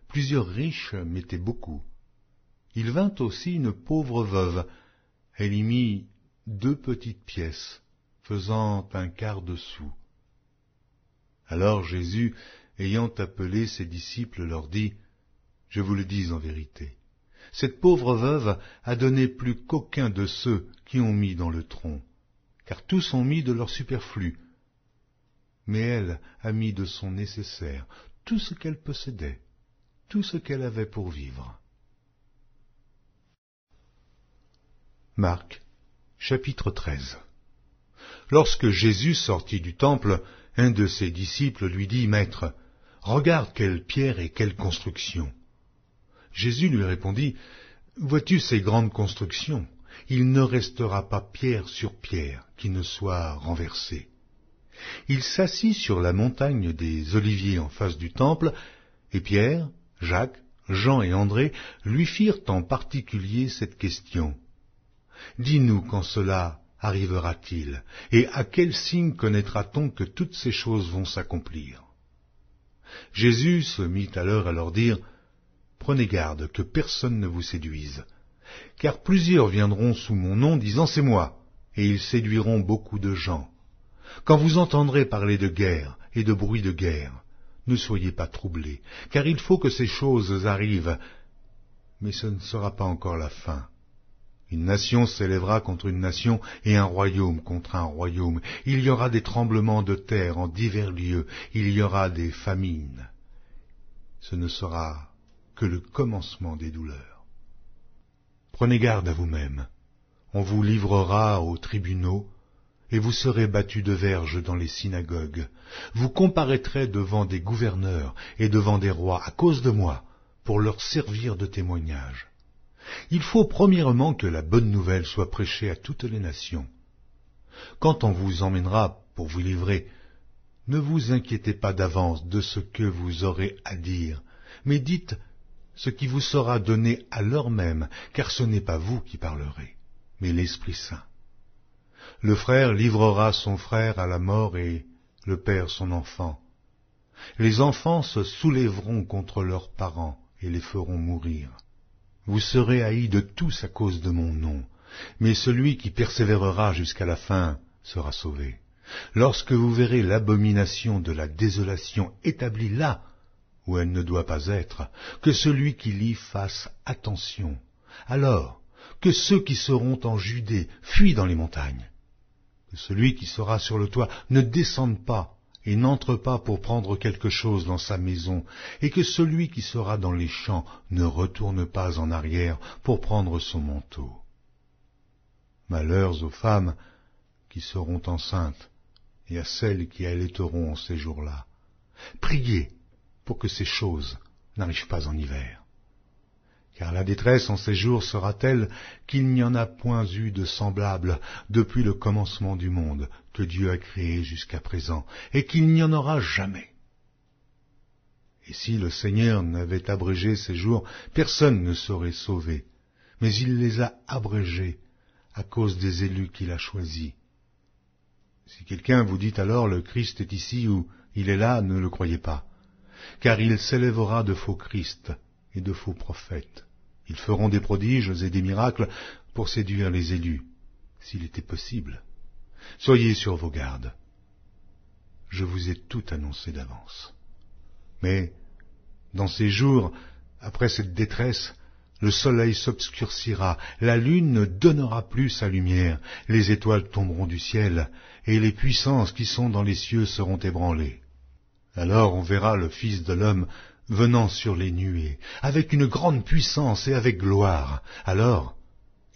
[SPEAKER 1] Plusieurs riches mettaient beaucoup. Il vint aussi une pauvre veuve. Elle y mit 2 petites pièces, faisant un quart de sou. Alors Jésus, ayant appelé ses disciples, leur dit, « Je vous le dis en vérité, cette pauvre veuve a donné plus qu'aucun de ceux qui ont mis dans le tronc, car tous ont mis de leur superflu. Mais elle a mis de son nécessaire, tout ce qu'elle possédait, tout ce qu'elle avait pour vivre. » Marc, chapitre 13. Lorsque Jésus sortit du temple, un de ses disciples lui dit, « Maître, regarde quelle pierre et quelle construction. » Jésus lui répondit, « Vois-tu ces grandes constructions? Il ne restera pas pierre sur pierre qui ne soit renversée. » Il s'assit sur la montagne des Oliviers en face du temple, et Pierre, Jacques, Jean et André lui firent en particulier cette question. « Dis-nous quand cela arrivera-t-il, et à quel signe connaîtra-t-on que toutes ces choses vont s'accomplir ?» Jésus se mit alors à leur dire, « Prenez garde que personne ne vous séduise, car plusieurs viendront sous mon nom disant, c'est moi, et ils séduiront beaucoup de gens. Quand vous entendrez parler de guerre et de bruit de guerre, ne soyez pas troublés, car il faut que ces choses arrivent, mais ce ne sera pas encore la fin. Une nation s'élèvera contre une nation et un royaume contre un royaume. Il y aura des tremblements de terre en divers lieux, il y aura des famines. Ce ne sera que le commencement des douleurs. Prenez garde à vous-même. On vous livrera aux tribunaux, et vous serez battus de verges dans les synagogues. Vous comparaîtrez devant des gouverneurs et devant des rois à cause de moi, pour leur servir de témoignage. Il faut premièrement que la bonne nouvelle soit prêchée à toutes les nations. Quand on vous emmènera pour vous livrer, ne vous inquiétez pas d'avance de ce que vous aurez à dire, mais dites ce qui vous sera donné à l'heure même, car ce n'est pas vous qui parlerez, mais l'Esprit Saint. Le frère livrera son frère à la mort et le père son enfant. Les enfants se soulèveront contre leurs parents et les feront mourir. Vous serez haïs de tous à cause de mon nom, mais celui qui persévérera jusqu'à la fin sera sauvé. Lorsque vous verrez l'abomination de la désolation établie là où elle ne doit pas être, que celui qui lit fasse attention. Alors, que ceux qui seront en Judée fuient dans les montagnes. Que celui qui sera sur le toit ne descende pas et n'entre pas pour prendre quelque chose dans sa maison, et que celui qui sera dans les champs ne retourne pas en arrière pour prendre son manteau. Malheurs aux femmes qui seront enceintes et à celles qui allaiteront en ces jours-là. Priez pour que ces choses n'arrivent pas en hiver. Car la détresse en ces jours sera telle qu'il n'y en a point eu de semblable depuis le commencement du monde que Dieu a créé jusqu'à présent, et qu'il n'y en aura jamais. Et si le Seigneur n'avait abrégé ces jours, personne ne serait sauvé, mais il les a abrégés à cause des élus qu'il a choisis. Si quelqu'un vous dit alors le Christ est ici ou il est là, ne le croyez pas, car il s'élèvera de faux Christ et de faux prophètes. Ils feront des prodiges et des miracles pour séduire les élus, s'il était possible. Soyez sur vos gardes. Je vous ai tout annoncé d'avance. Mais, dans ces jours, après cette détresse, le soleil s'obscurcira, la lune ne donnera plus sa lumière, les étoiles tomberont du ciel, et les puissances qui sont dans les cieux seront ébranlées. Alors on verra le Fils de l'homme venant sur les nuées, avec une grande puissance et avec gloire. Alors,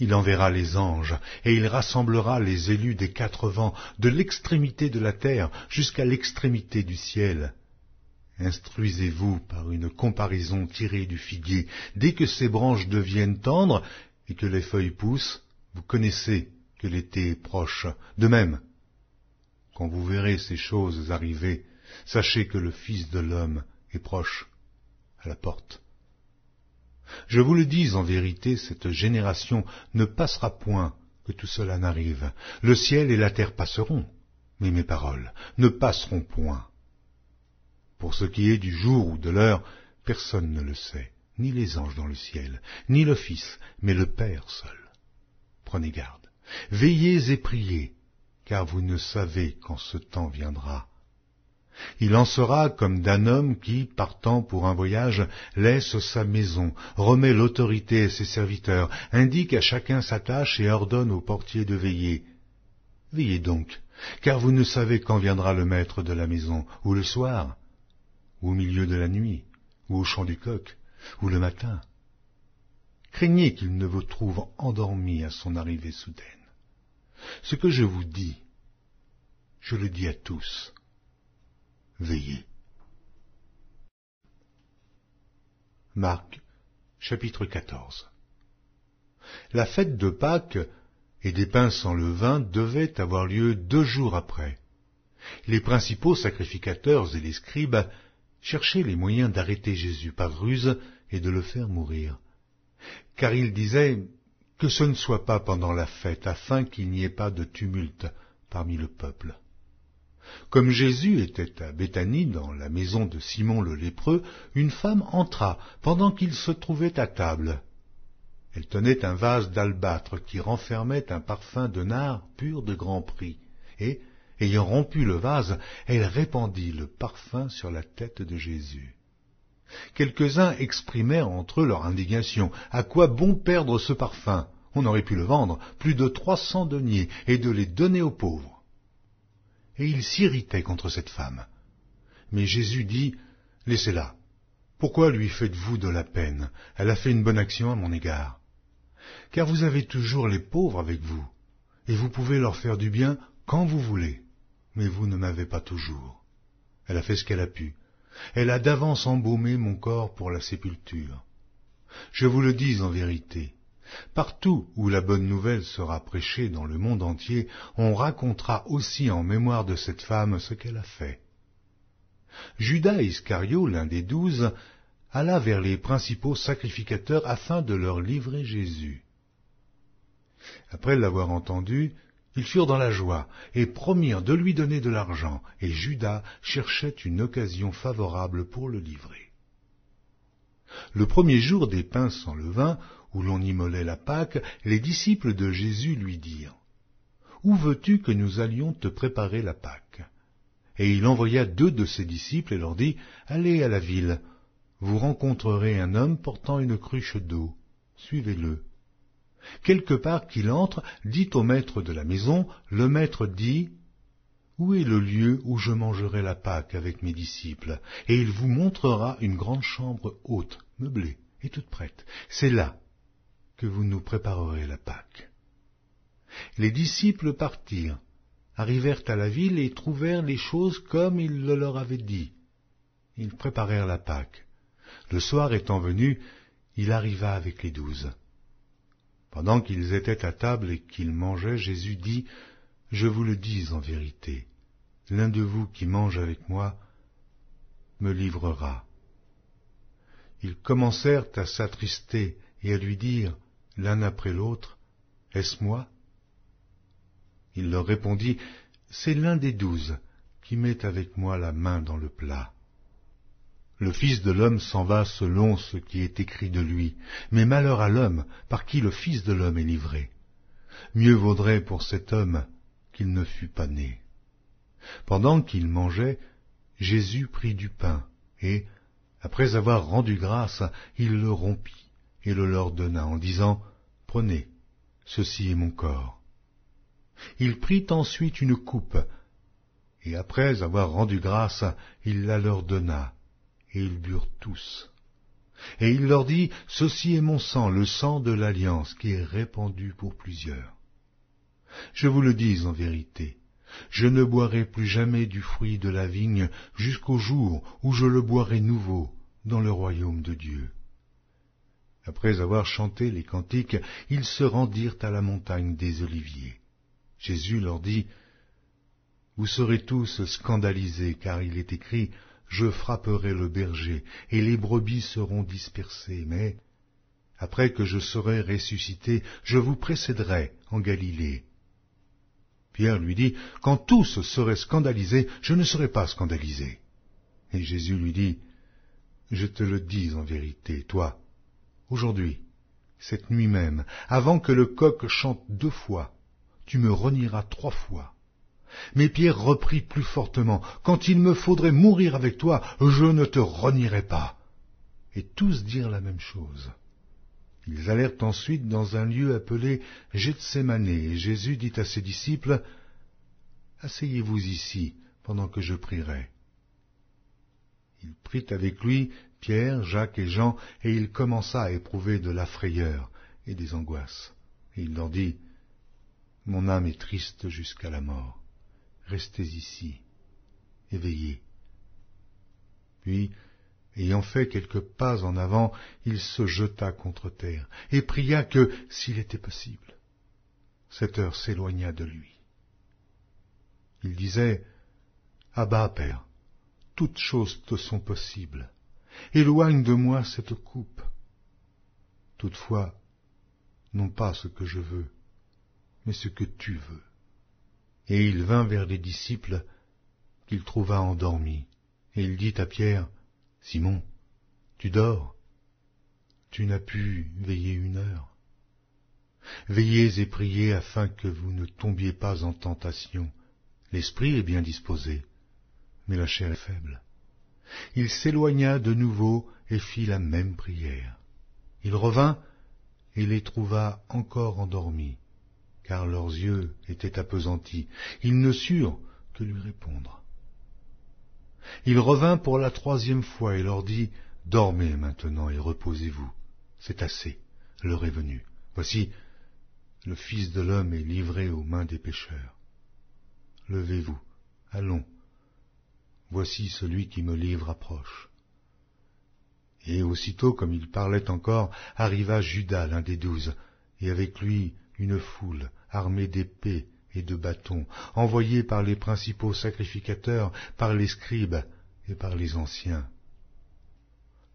[SPEAKER 1] il enverra les anges, et il rassemblera les élus des 4 vents, de l'extrémité de la terre jusqu'à l'extrémité du ciel. Instruisez-vous par une comparaison tirée du figuier. Dès que ses branches deviennent tendres et que les feuilles poussent, vous connaissez que l'été est proche. De même, quand vous verrez ces choses arriver, sachez que le Fils de l'homme est proche, à la porte. Je vous le dis en vérité, cette génération ne passera point que tout cela n'arrive. Le ciel et la terre passeront, mais mes paroles ne passeront point. Pour ce qui est du jour ou de l'heure, personne ne le sait, ni les anges dans le ciel, ni le Fils, mais le Père seul. Prenez garde, veillez et priez, car vous ne savez quand ce temps viendra. Il en sera comme d'un homme qui, partant pour un voyage, laisse sa maison, remet l'autorité à ses serviteurs, indique à chacun sa tâche et ordonne au portier de veiller. Veillez donc, car vous ne savez quand viendra le maître de la maison, ou le soir, ou au milieu de la nuit, ou au chant du coq, ou le matin. craignez qu'il ne vous trouve endormi à son arrivée soudaine. Ce que je vous dis, je le dis à tous. Veillez. Marc, chapitre 14. La fête de Pâques et des pains sans levain devait avoir lieu 2 jours après. Les principaux sacrificateurs et les scribes cherchaient les moyens d'arrêter Jésus par ruse et de le faire mourir. Car ils disaient que ce ne soit pas pendant la fête, afin qu'il n'y ait pas de tumulte parmi le peuple. Comme Jésus était à Béthanie, dans la maison de Simon le lépreux, une femme entra pendant qu'il se trouvait à table. Elle tenait un vase d'albâtre qui renfermait un parfum de nard pur de grand prix, et, ayant rompu le vase, elle répandit le parfum sur la tête de Jésus. Quelques-uns exprimèrent entre eux leur indignation. À quoi bon perdre ce parfum? On aurait pu le vendre plus de 300 deniers et de les donner aux pauvres. Et ils s'irritaient contre cette femme. Mais Jésus dit, « Laissez-la. Pourquoi lui faites-vous de la peine? Elle a fait une bonne action à mon égard. Car vous avez toujours les pauvres avec vous, et vous pouvez leur faire du bien quand vous voulez, mais vous ne m'avez pas toujours. Elle a fait ce qu'elle a pu. Elle a d'avance embaumé mon corps pour la sépulture. Je vous le dis en vérité, partout où la bonne nouvelle sera prêchée dans le monde entier, on racontera aussi en mémoire de cette femme ce qu'elle a fait. » Judas Iscario, l'un des 12, alla vers les principaux sacrificateurs afin de leur livrer Jésus. Après l'avoir entendu, ils furent dans la joie et promirent de lui donner de l'argent, et Judas cherchait une occasion favorable pour le livrer. Le premier jour des pains sans levain, où l'on immolait la Pâque, les disciples de Jésus lui dirent, « Où veux-tu que nous allions te préparer la Pâque ?» Et il envoya 2 de ses disciples et leur dit, « Allez à la ville, vous rencontrerez un homme portant une cruche d'eau, suivez-le. Quelque part qu'il entre, dites au maître de la maison, le maître dit, « Où est le lieu où je mangerai la Pâque avec mes disciples ?» Et il vous montrera une grande chambre haute, meublée et toute prête. C'est là que vous nous préparerez la Pâque. Les disciples partirent, arrivèrent à la ville et trouvèrent les choses comme il le leur avait dit. Ils préparèrent la Pâque. Le soir étant venu, il arriva avec les 12. Pendant qu'ils étaient à table et qu'ils mangeaient, Jésus dit, « Je vous le dis en vérité, l'un de vous qui mange avec moi me livrera. » Ils commencèrent à s'attrister et à lui dire, l'un après l'autre, « Est-ce moi ?» Il leur répondit, « C'est l'un des 12 qui met avec moi la main dans le plat. Le Fils de l'homme s'en va selon ce qui est écrit de lui, mais malheur à l'homme par qui le Fils de l'homme est livré. Mieux vaudrait pour cet homme qu'il ne fût pas né. » Pendant qu'ils mangeaient, Jésus prit du pain, et, après avoir rendu grâce, il le rompit et le leur donna en disant, « Prenez, ceci est mon corps. » Il prit ensuite une coupe, et après avoir rendu grâce, il la leur donna, et ils burent tous. Et il leur dit, « Ceci est mon sang, le sang de l'alliance, qui est répandu pour plusieurs. Je vous le dis en vérité, je ne boirai plus jamais du fruit de la vigne jusqu'au jour où je le boirai nouveau dans le royaume de Dieu. » Après avoir chanté les cantiques, ils se rendirent à la montagne des Oliviers. Jésus leur dit, « Vous serez tous scandalisés, car il est écrit, « Je frapperai le berger, et les brebis seront dispersées, mais, après que je serai ressuscité, je vous précéderai en Galilée. » Pierre lui dit, « Quand tous seraient scandalisés, je ne serai pas scandalisé. » Et Jésus lui dit, « Je te le dis en vérité, toi, aujourd'hui, cette nuit même, avant que le coq chante 2 fois, tu me renieras 3 fois. » Mais Pierre reprit plus fortement, « Quand il me faudrait mourir avec toi, je ne te renierai pas. » Et tous dirent la même chose. Ils allèrent ensuite dans un lieu appelé Gethsémane, et Jésus dit à ses disciples, « Asseyez-vous ici, pendant que je prierai. » Il prit avec lui Pierre, Jacques et Jean, et il commença à éprouver de la frayeur et des angoisses. Et il leur dit, « Mon âme est triste jusqu'à la mort. Restez ici, et veillez. » Puis, ayant fait quelques pas en avant, il se jeta contre terre, et pria que, s'il était possible, cette heure s'éloignât de lui. Il disait, « Abba, Père, toutes choses te sont possibles. Éloigne de moi cette coupe. Toutefois, non pas ce que je veux, mais ce que tu veux. » Et il vint vers les disciples qu'il trouva endormis, et il dit à Pierre, « Simon, tu dors? Tu n'as pu veiller 1 heure. Veillez et priez afin que vous ne tombiez pas en tentation. L'esprit est bien disposé, mais la chair est faible. » Il s'éloigna de nouveau et fit la même prière. Il revint et les trouva encore endormis, car leurs yeux étaient appesantis. Ils ne surent que lui répondre. Il revint pour la 3e fois et leur dit, « Dormez maintenant et reposez-vous. C'est assez, l'heure est venue. Voici, le Fils de l'homme est livré aux mains des pécheurs. Levez-vous, allons. Voici celui qui me livre approche. » Et aussitôt, comme il parlait encore, arriva Judas, l'un des 12, et avec lui une foule, armée d'épées et de bâtons, envoyés par les principaux sacrificateurs, par les scribes et par les anciens.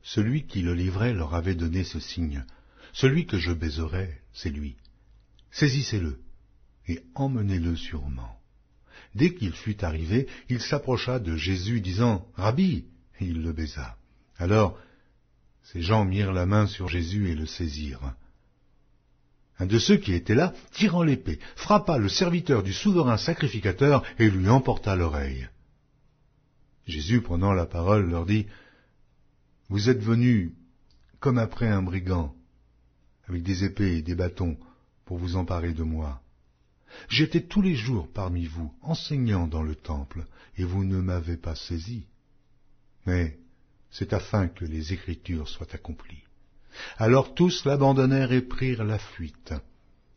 [SPEAKER 1] Celui qui le livrait leur avait donné ce signe, « Celui que je baiserai, c'est lui. Saisissez-le et emmenez-le sûrement. » Dès qu'il fut arrivé, il s'approcha de Jésus, disant, « Rabbi !» et il le baisa. Alors, ces gens mirent la main sur Jésus et le saisirent. Un de ceux qui étaient là, tirant l'épée, frappa le serviteur du souverain sacrificateur et lui emporta l'oreille. Jésus, prenant la parole, leur dit, « Vous êtes venus comme après un brigand, avec des épées et des bâtons, pour vous emparer de moi. J'étais tous les jours parmi vous, enseignant dans le temple, et vous ne m'avez pas saisi. Mais c'est afin que les Écritures soient accomplies. » Alors tous l'abandonnèrent et prirent la fuite.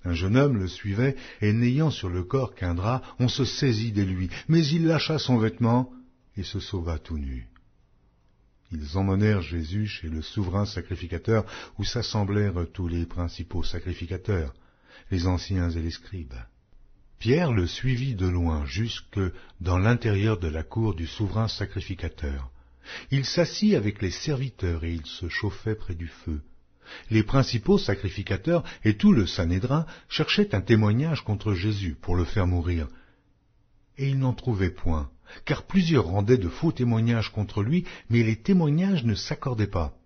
[SPEAKER 1] Un jeune homme le suivait, et n'ayant sur le corps qu'un drap, on se saisit de lui, mais il lâcha son vêtement et se sauva tout nu. Ils emmenèrent Jésus chez le souverain sacrificateur, où s'assemblèrent tous les principaux sacrificateurs, les anciens et les scribes. Pierre le suivit de loin jusque dans l'intérieur de la cour du souverain sacrificateur. Il s'assit avec les serviteurs et il se chauffait près du feu. Les principaux sacrificateurs et tout le Sanhédrin cherchaient un témoignage contre Jésus pour le faire mourir. Et ils n'en trouvaient point, car plusieurs rendaient de faux témoignages contre lui, mais les témoignages ne s'accordaient pas.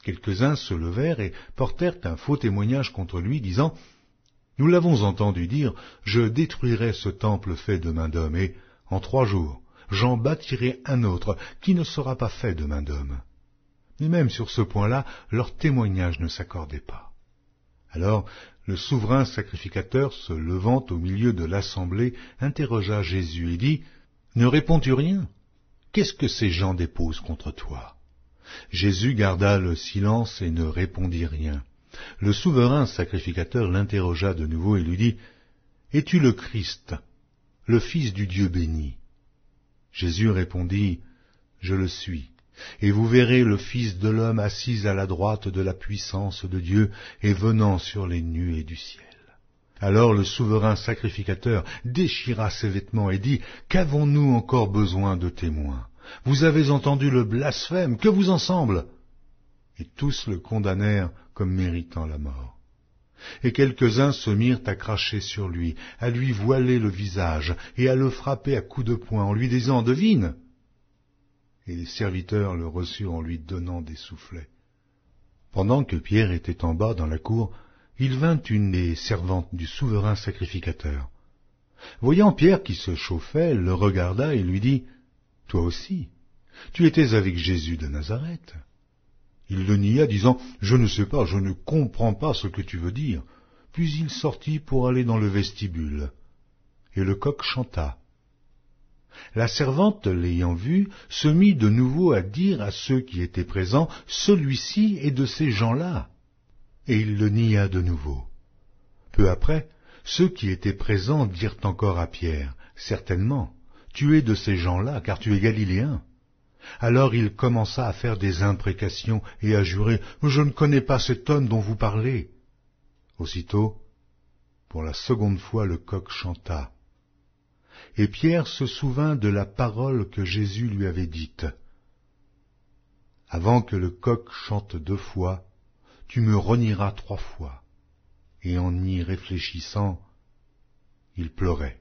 [SPEAKER 1] Quelques-uns se levèrent et portèrent un faux témoignage contre lui, disant « Nous l'avons entendu dire, je détruirai ce temple fait de main d'homme, et, en 3 jours, j'en bâtirai un autre qui ne sera pas fait de main d'homme. » Mais même sur ce point-là, leur témoignage ne s'accordait pas. Alors, le souverain sacrificateur, se levant au milieu de l'assemblée, interrogea Jésus et dit, « Ne réponds-tu rien? Qu'est-ce que ces gens déposent contre toi ?» Jésus garda le silence et ne répondit rien. Le souverain sacrificateur l'interrogea de nouveau et lui dit, « Es-tu le Christ, le Fils du Dieu béni ?» Jésus répondit, « Je le suis, et vous verrez le Fils de l'homme assis à la droite de la puissance de Dieu et venant sur les nuées du ciel. » Alors le souverain sacrificateur déchira ses vêtements et dit, « Qu'avons-nous encore besoin de témoins? Vous avez entendu le blasphème, que vous en semble ?» Et tous le condamnèrent comme méritant la mort. Et quelques-uns se mirent à cracher sur lui, à lui voiler le visage, et à le frapper à coups de poing, en lui disant, « Devine !» Et les serviteurs le reçurent en lui donnant des soufflets. Pendant que Pierre était en bas dans la cour, il vint une des servantes du souverain sacrificateur. Voyant Pierre qui se chauffait, elle le regarda et lui dit, « Toi aussi, tu étais avec Jésus de Nazareth. » Il le nia, disant, « Je ne sais pas, je ne comprends pas ce que tu veux dire. » Puis il sortit pour aller dans le vestibule. Et le coq chanta. La servante, l'ayant vu, se mit de nouveau à dire à ceux qui étaient présents, « Celui-ci est de ces gens-là. » Et il le nia de nouveau. Peu après, ceux qui étaient présents dirent encore à Pierre, « Certainement, tu es de ces gens-là, car tu es galiléen. » Alors il commença à faire des imprécations et à jurer, « Je ne connais pas cet homme dont vous parlez. » Aussitôt, pour la seconde fois, le coq chanta. Et Pierre se souvint de la parole que Jésus lui avait dite. « Avant que le coq chante 2 fois, tu me renieras 3 fois. » Et en y réfléchissant, il pleurait.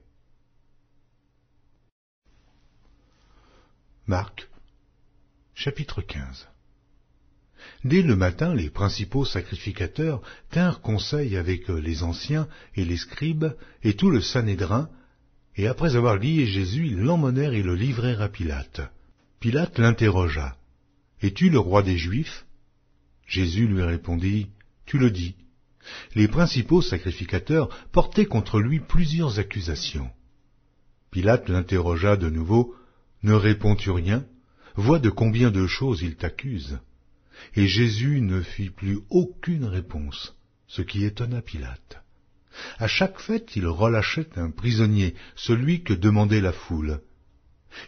[SPEAKER 1] Marc, chapitre 15. Dès le matin, les principaux sacrificateurs tinrent conseil avec les anciens et les scribes et tout le Sanhédrin, et après avoir lié Jésus, ils l'emmenèrent et le livrèrent à Pilate. Pilate l'interrogea. « Es-tu le roi des Juifs ?» Jésus lui répondit, « Tu le dis. » Les principaux sacrificateurs portaient contre lui plusieurs accusations. Pilate l'interrogea de nouveau, « Ne réponds-tu rien? Vois de combien de choses il t'accuse. » Et Jésus ne fit plus aucune réponse, ce qui étonna Pilate. À chaque fête, il relâchait un prisonnier, celui que demandait la foule.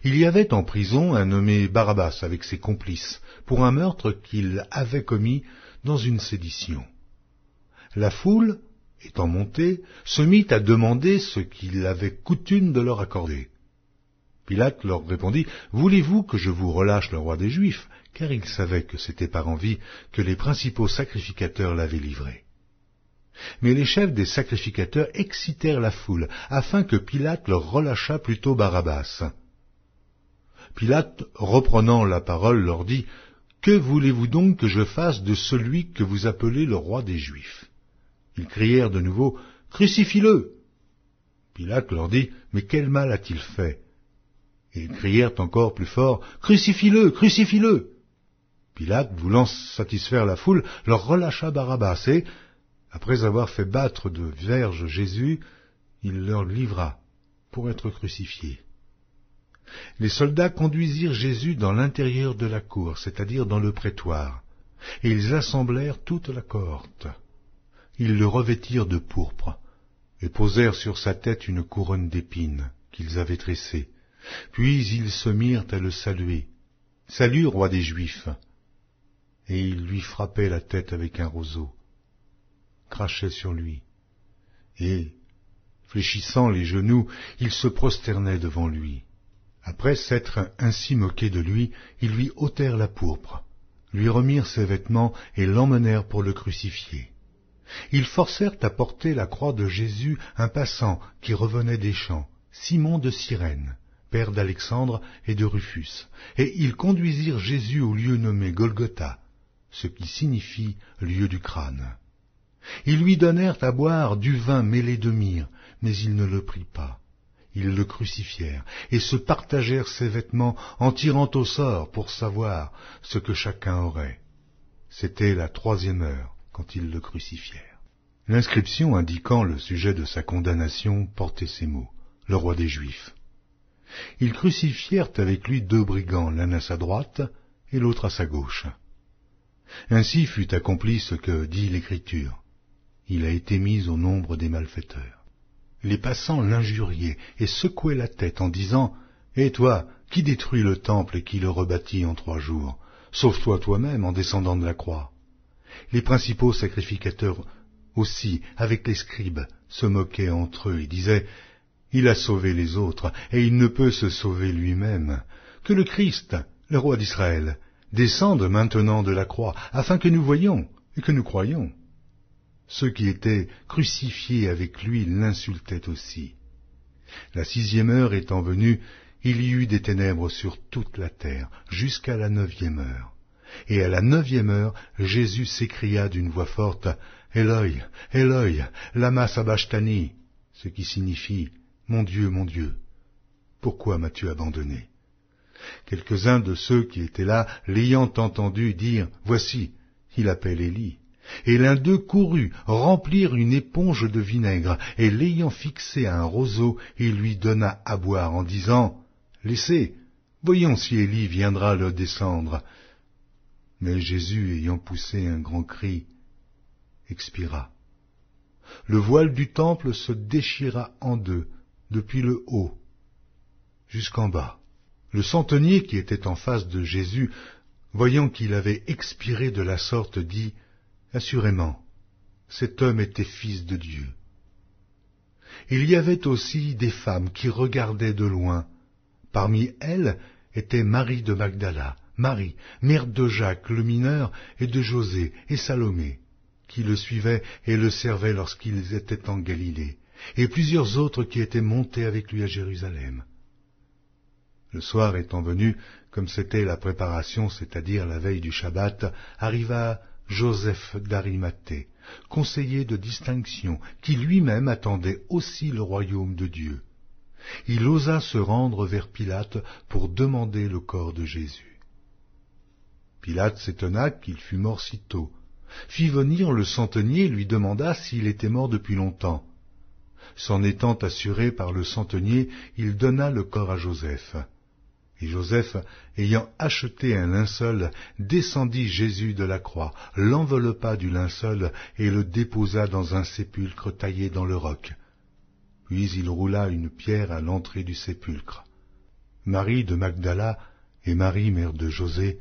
[SPEAKER 1] Il y avait en prison un nommé Barabbas avec ses complices, pour un meurtre qu'il avait commis dans une sédition. La foule, étant montée, se mit à demander ce qu'il avait coutume de leur accorder. Pilate leur répondit, « Voulez-vous que je vous relâche le roi des Juifs ?» Car il savait que c'était par envie que les principaux sacrificateurs l'avaient livré. Mais les chefs des sacrificateurs excitèrent la foule, afin que Pilate leur relâchât plutôt Barabbas. Pilate, reprenant la parole, leur dit, « Que voulez-vous donc que je fasse de celui que vous appelez le roi des Juifs ?» Ils crièrent de nouveau, « Crucifie-le » Pilate leur dit, « Mais quel mal a-t-il fait ?» Et ils crièrent encore plus fort, « Crucifie-le, crucifie-le » Pilate, voulant satisfaire la foule, leur relâcha Barabbas et, après avoir fait battre de verges Jésus, il leur livra pour être crucifié. Les soldats conduisirent Jésus dans l'intérieur de la cour, c'est-à-dire dans le prétoire, et ils assemblèrent toute la cohorte. Ils le revêtirent de pourpre, et posèrent sur sa tête une couronne d'épines qu'ils avaient tressée. Puis ils se mirent à le saluer. « Salut, roi des Juifs !» Et ils lui frappaient la tête avec un roseau, crachaient sur lui, et, fléchissant les genoux, ils se prosternaient devant lui. Après s'être ainsi moqués de lui, ils lui ôtèrent la pourpre, lui remirent ses vêtements et l'emmenèrent pour le crucifier. Ils forcèrent à porter la croix de Jésus un passant qui revenait des champs, Simon de Cyrène, père d'Alexandre et de Rufus, et ils conduisirent Jésus au lieu nommé Golgotha, ce qui signifie lieu du crâne. Ils lui donnèrent à boire du vin mêlé de myrrhe, mais il ne le prit pas. Ils le crucifièrent et se partagèrent ses vêtements en tirant au sort pour savoir ce que chacun aurait. C'était la 3e heure quand ils le crucifièrent. L'inscription indiquant le sujet de sa condamnation portait ces mots, « Le roi des Juifs ». Ils crucifièrent avec lui 2 brigands, l'un à sa droite et l'autre à sa gauche. Ainsi fut accompli ce que dit l'Écriture. Il a été mis au nombre des malfaiteurs. Les passants l'injuriaient et secouaient la tête en disant, « Et toi, qui détruis le temple et qui le rebâtit en 3 jours? Sauve-toi toi-même en descendant de la croix. » Les principaux sacrificateurs aussi, avec les scribes, se moquaient entre eux et disaient, « Il a sauvé les autres, et il ne peut se sauver lui-même. Que le Christ, le roi d'Israël, descende maintenant de la croix, afin que nous voyions et que nous croyions. » Ceux qui étaient crucifiés avec lui l'insultaient aussi. La 6e heure étant venue, il y eut des ténèbres sur toute la terre, jusqu'à la 9e heure. Et à la 9e heure, Jésus s'écria d'une voix forte, « Eloi, Eloi, lama sabachthani » ce qui signifie « Mon Dieu, pourquoi m'as-tu abandonné ?» Quelques-uns de ceux qui étaient là, l'ayant entendu, dirent, « Voici, il appelle Élie. » Et l'un d'eux courut remplir une éponge de vinaigre, et l'ayant fixé à un roseau, il lui donna à boire en disant, « Laissez, voyons si Élie viendra le descendre. » Mais Jésus, ayant poussé un grand cri, expira. Le voile du temple se déchira en deux, depuis le haut jusqu'en bas. Le centenier qui était en face de Jésus, voyant qu'il avait expiré de la sorte, dit « Assurément, cet homme était fils de Dieu. » Il y avait aussi des femmes qui regardaient de loin. Parmi elles était Marie de Magdala, Marie, mère de Jacques le mineur, et de José et Salomé, qui le suivaient et le servaient lorsqu'ils étaient en Galilée, et plusieurs autres qui étaient montés avec lui à Jérusalem. Le soir étant venu, comme c'était la préparation, c'est-à-dire la veille du Shabbat, arriva Joseph d'Arimathée, conseiller de distinction, qui lui-même attendait aussi le royaume de Dieu. Il osa se rendre vers Pilate pour demander le corps de Jésus. Pilate s'étonna qu'il fût mort si tôt, fit venir le centenier et lui demanda s'il était mort depuis longtemps. S'en étant assuré par le centenier, il donna le corps à Joseph. Et Joseph, ayant acheté un linceul, descendit Jésus de la croix, l'enveloppa du linceul et le déposa dans un sépulcre taillé dans le roc. Puis il roula une pierre à l'entrée du sépulcre. Marie de Magdala et Marie, mère de José,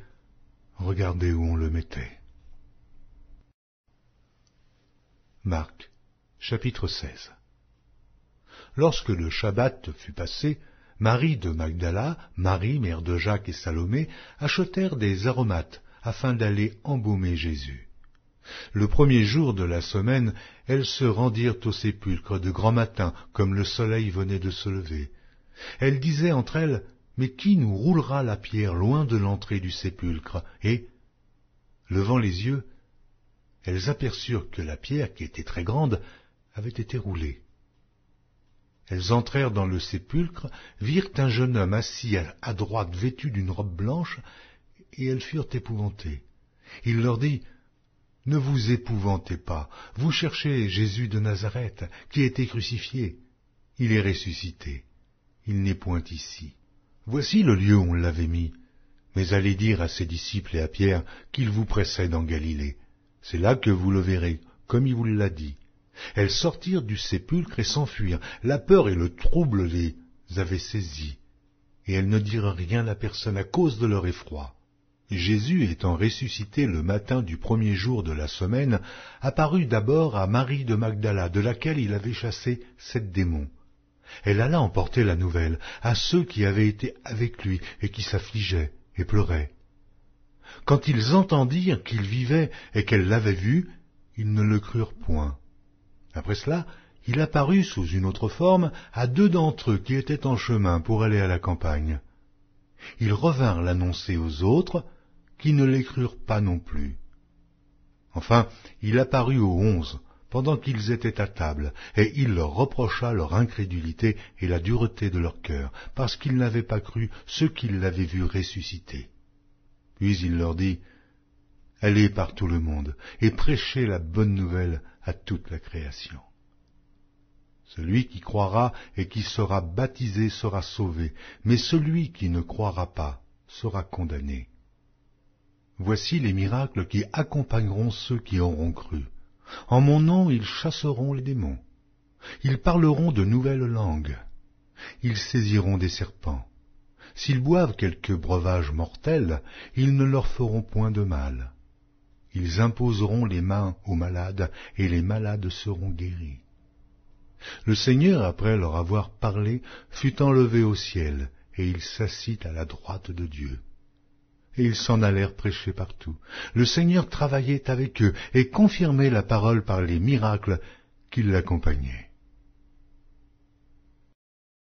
[SPEAKER 1] regardaient où on le mettait. Marc, chapitre 16. Lorsque le Shabbat fut passé, Marie de Magdala, Marie, mère de Jacques et Salomé, achetèrent des aromates afin d'aller embaumer Jésus. Le premier jour de la semaine, elles se rendirent au sépulcre de grand matin, comme le soleil venait de se lever. Elles disaient entre elles, « Mais qui nous roulera la pierre loin de l'entrée du sépulcre ?» Et, levant les yeux, elles aperçurent que la pierre, qui était très grande, avait été roulée. Elles entrèrent dans le sépulcre, virent un jeune homme assis à droite vêtu d'une robe blanche, et elles furent épouvantées. Il leur dit, « Ne vous épouvantez pas, vous cherchez Jésus de Nazareth, qui a été crucifié. Il est ressuscité. Il n'est point ici. Voici le lieu où on l'avait mis. Mais allez dire à ses disciples et à Pierre qu'il vous précède en Galilée. C'est là que vous le verrez, comme il vous l'a dit. » Elles sortirent du sépulcre et s'enfuirent. La peur et le trouble les avaient saisies, et elles ne dirent rien à personne à cause de leur effroi. Jésus, étant ressuscité le matin du premier jour de la semaine, apparut d'abord à Marie de Magdala, de laquelle il avait chassé 7 démons. Elle alla emporter la nouvelle à ceux qui avaient été avec lui et qui s'affligeaient et pleuraient. Quand ils entendirent qu'il vivait et qu'elle l'avait vu, ils ne le crurent point. Après cela, il apparut sous une autre forme à 2 d'entre eux qui étaient en chemin pour aller à la campagne. Ils revinrent l'annoncer aux autres, qui ne les crurent pas non plus. Enfin, il apparut aux 11, pendant qu'ils étaient à table, et il leur reprocha leur incrédulité et la dureté de leur cœur, parce qu'ils n'avaient pas cru ceux qui l'avaient vu ressusciter. Puis il leur dit, « Allez par tout le monde, et prêchez la bonne nouvelle à toute la création. Celui qui croira et qui sera baptisé sera sauvé, mais celui qui ne croira pas sera condamné. Voici les miracles qui accompagneront ceux qui auront cru. En mon nom, ils chasseront les démons. Ils parleront de nouvelles langues. Ils saisiront des serpents. S'ils boivent quelque breuvage mortel, ils ne leur feront point de mal. Ils imposeront les mains aux malades, et les malades seront guéris. » Le Seigneur, après leur avoir parlé, fut enlevé au ciel, et il s'assit à la droite de Dieu. Et ils s'en allèrent prêcher partout. Le Seigneur travaillait avec eux, et confirmait la parole par les miracles qui l'accompagnaient.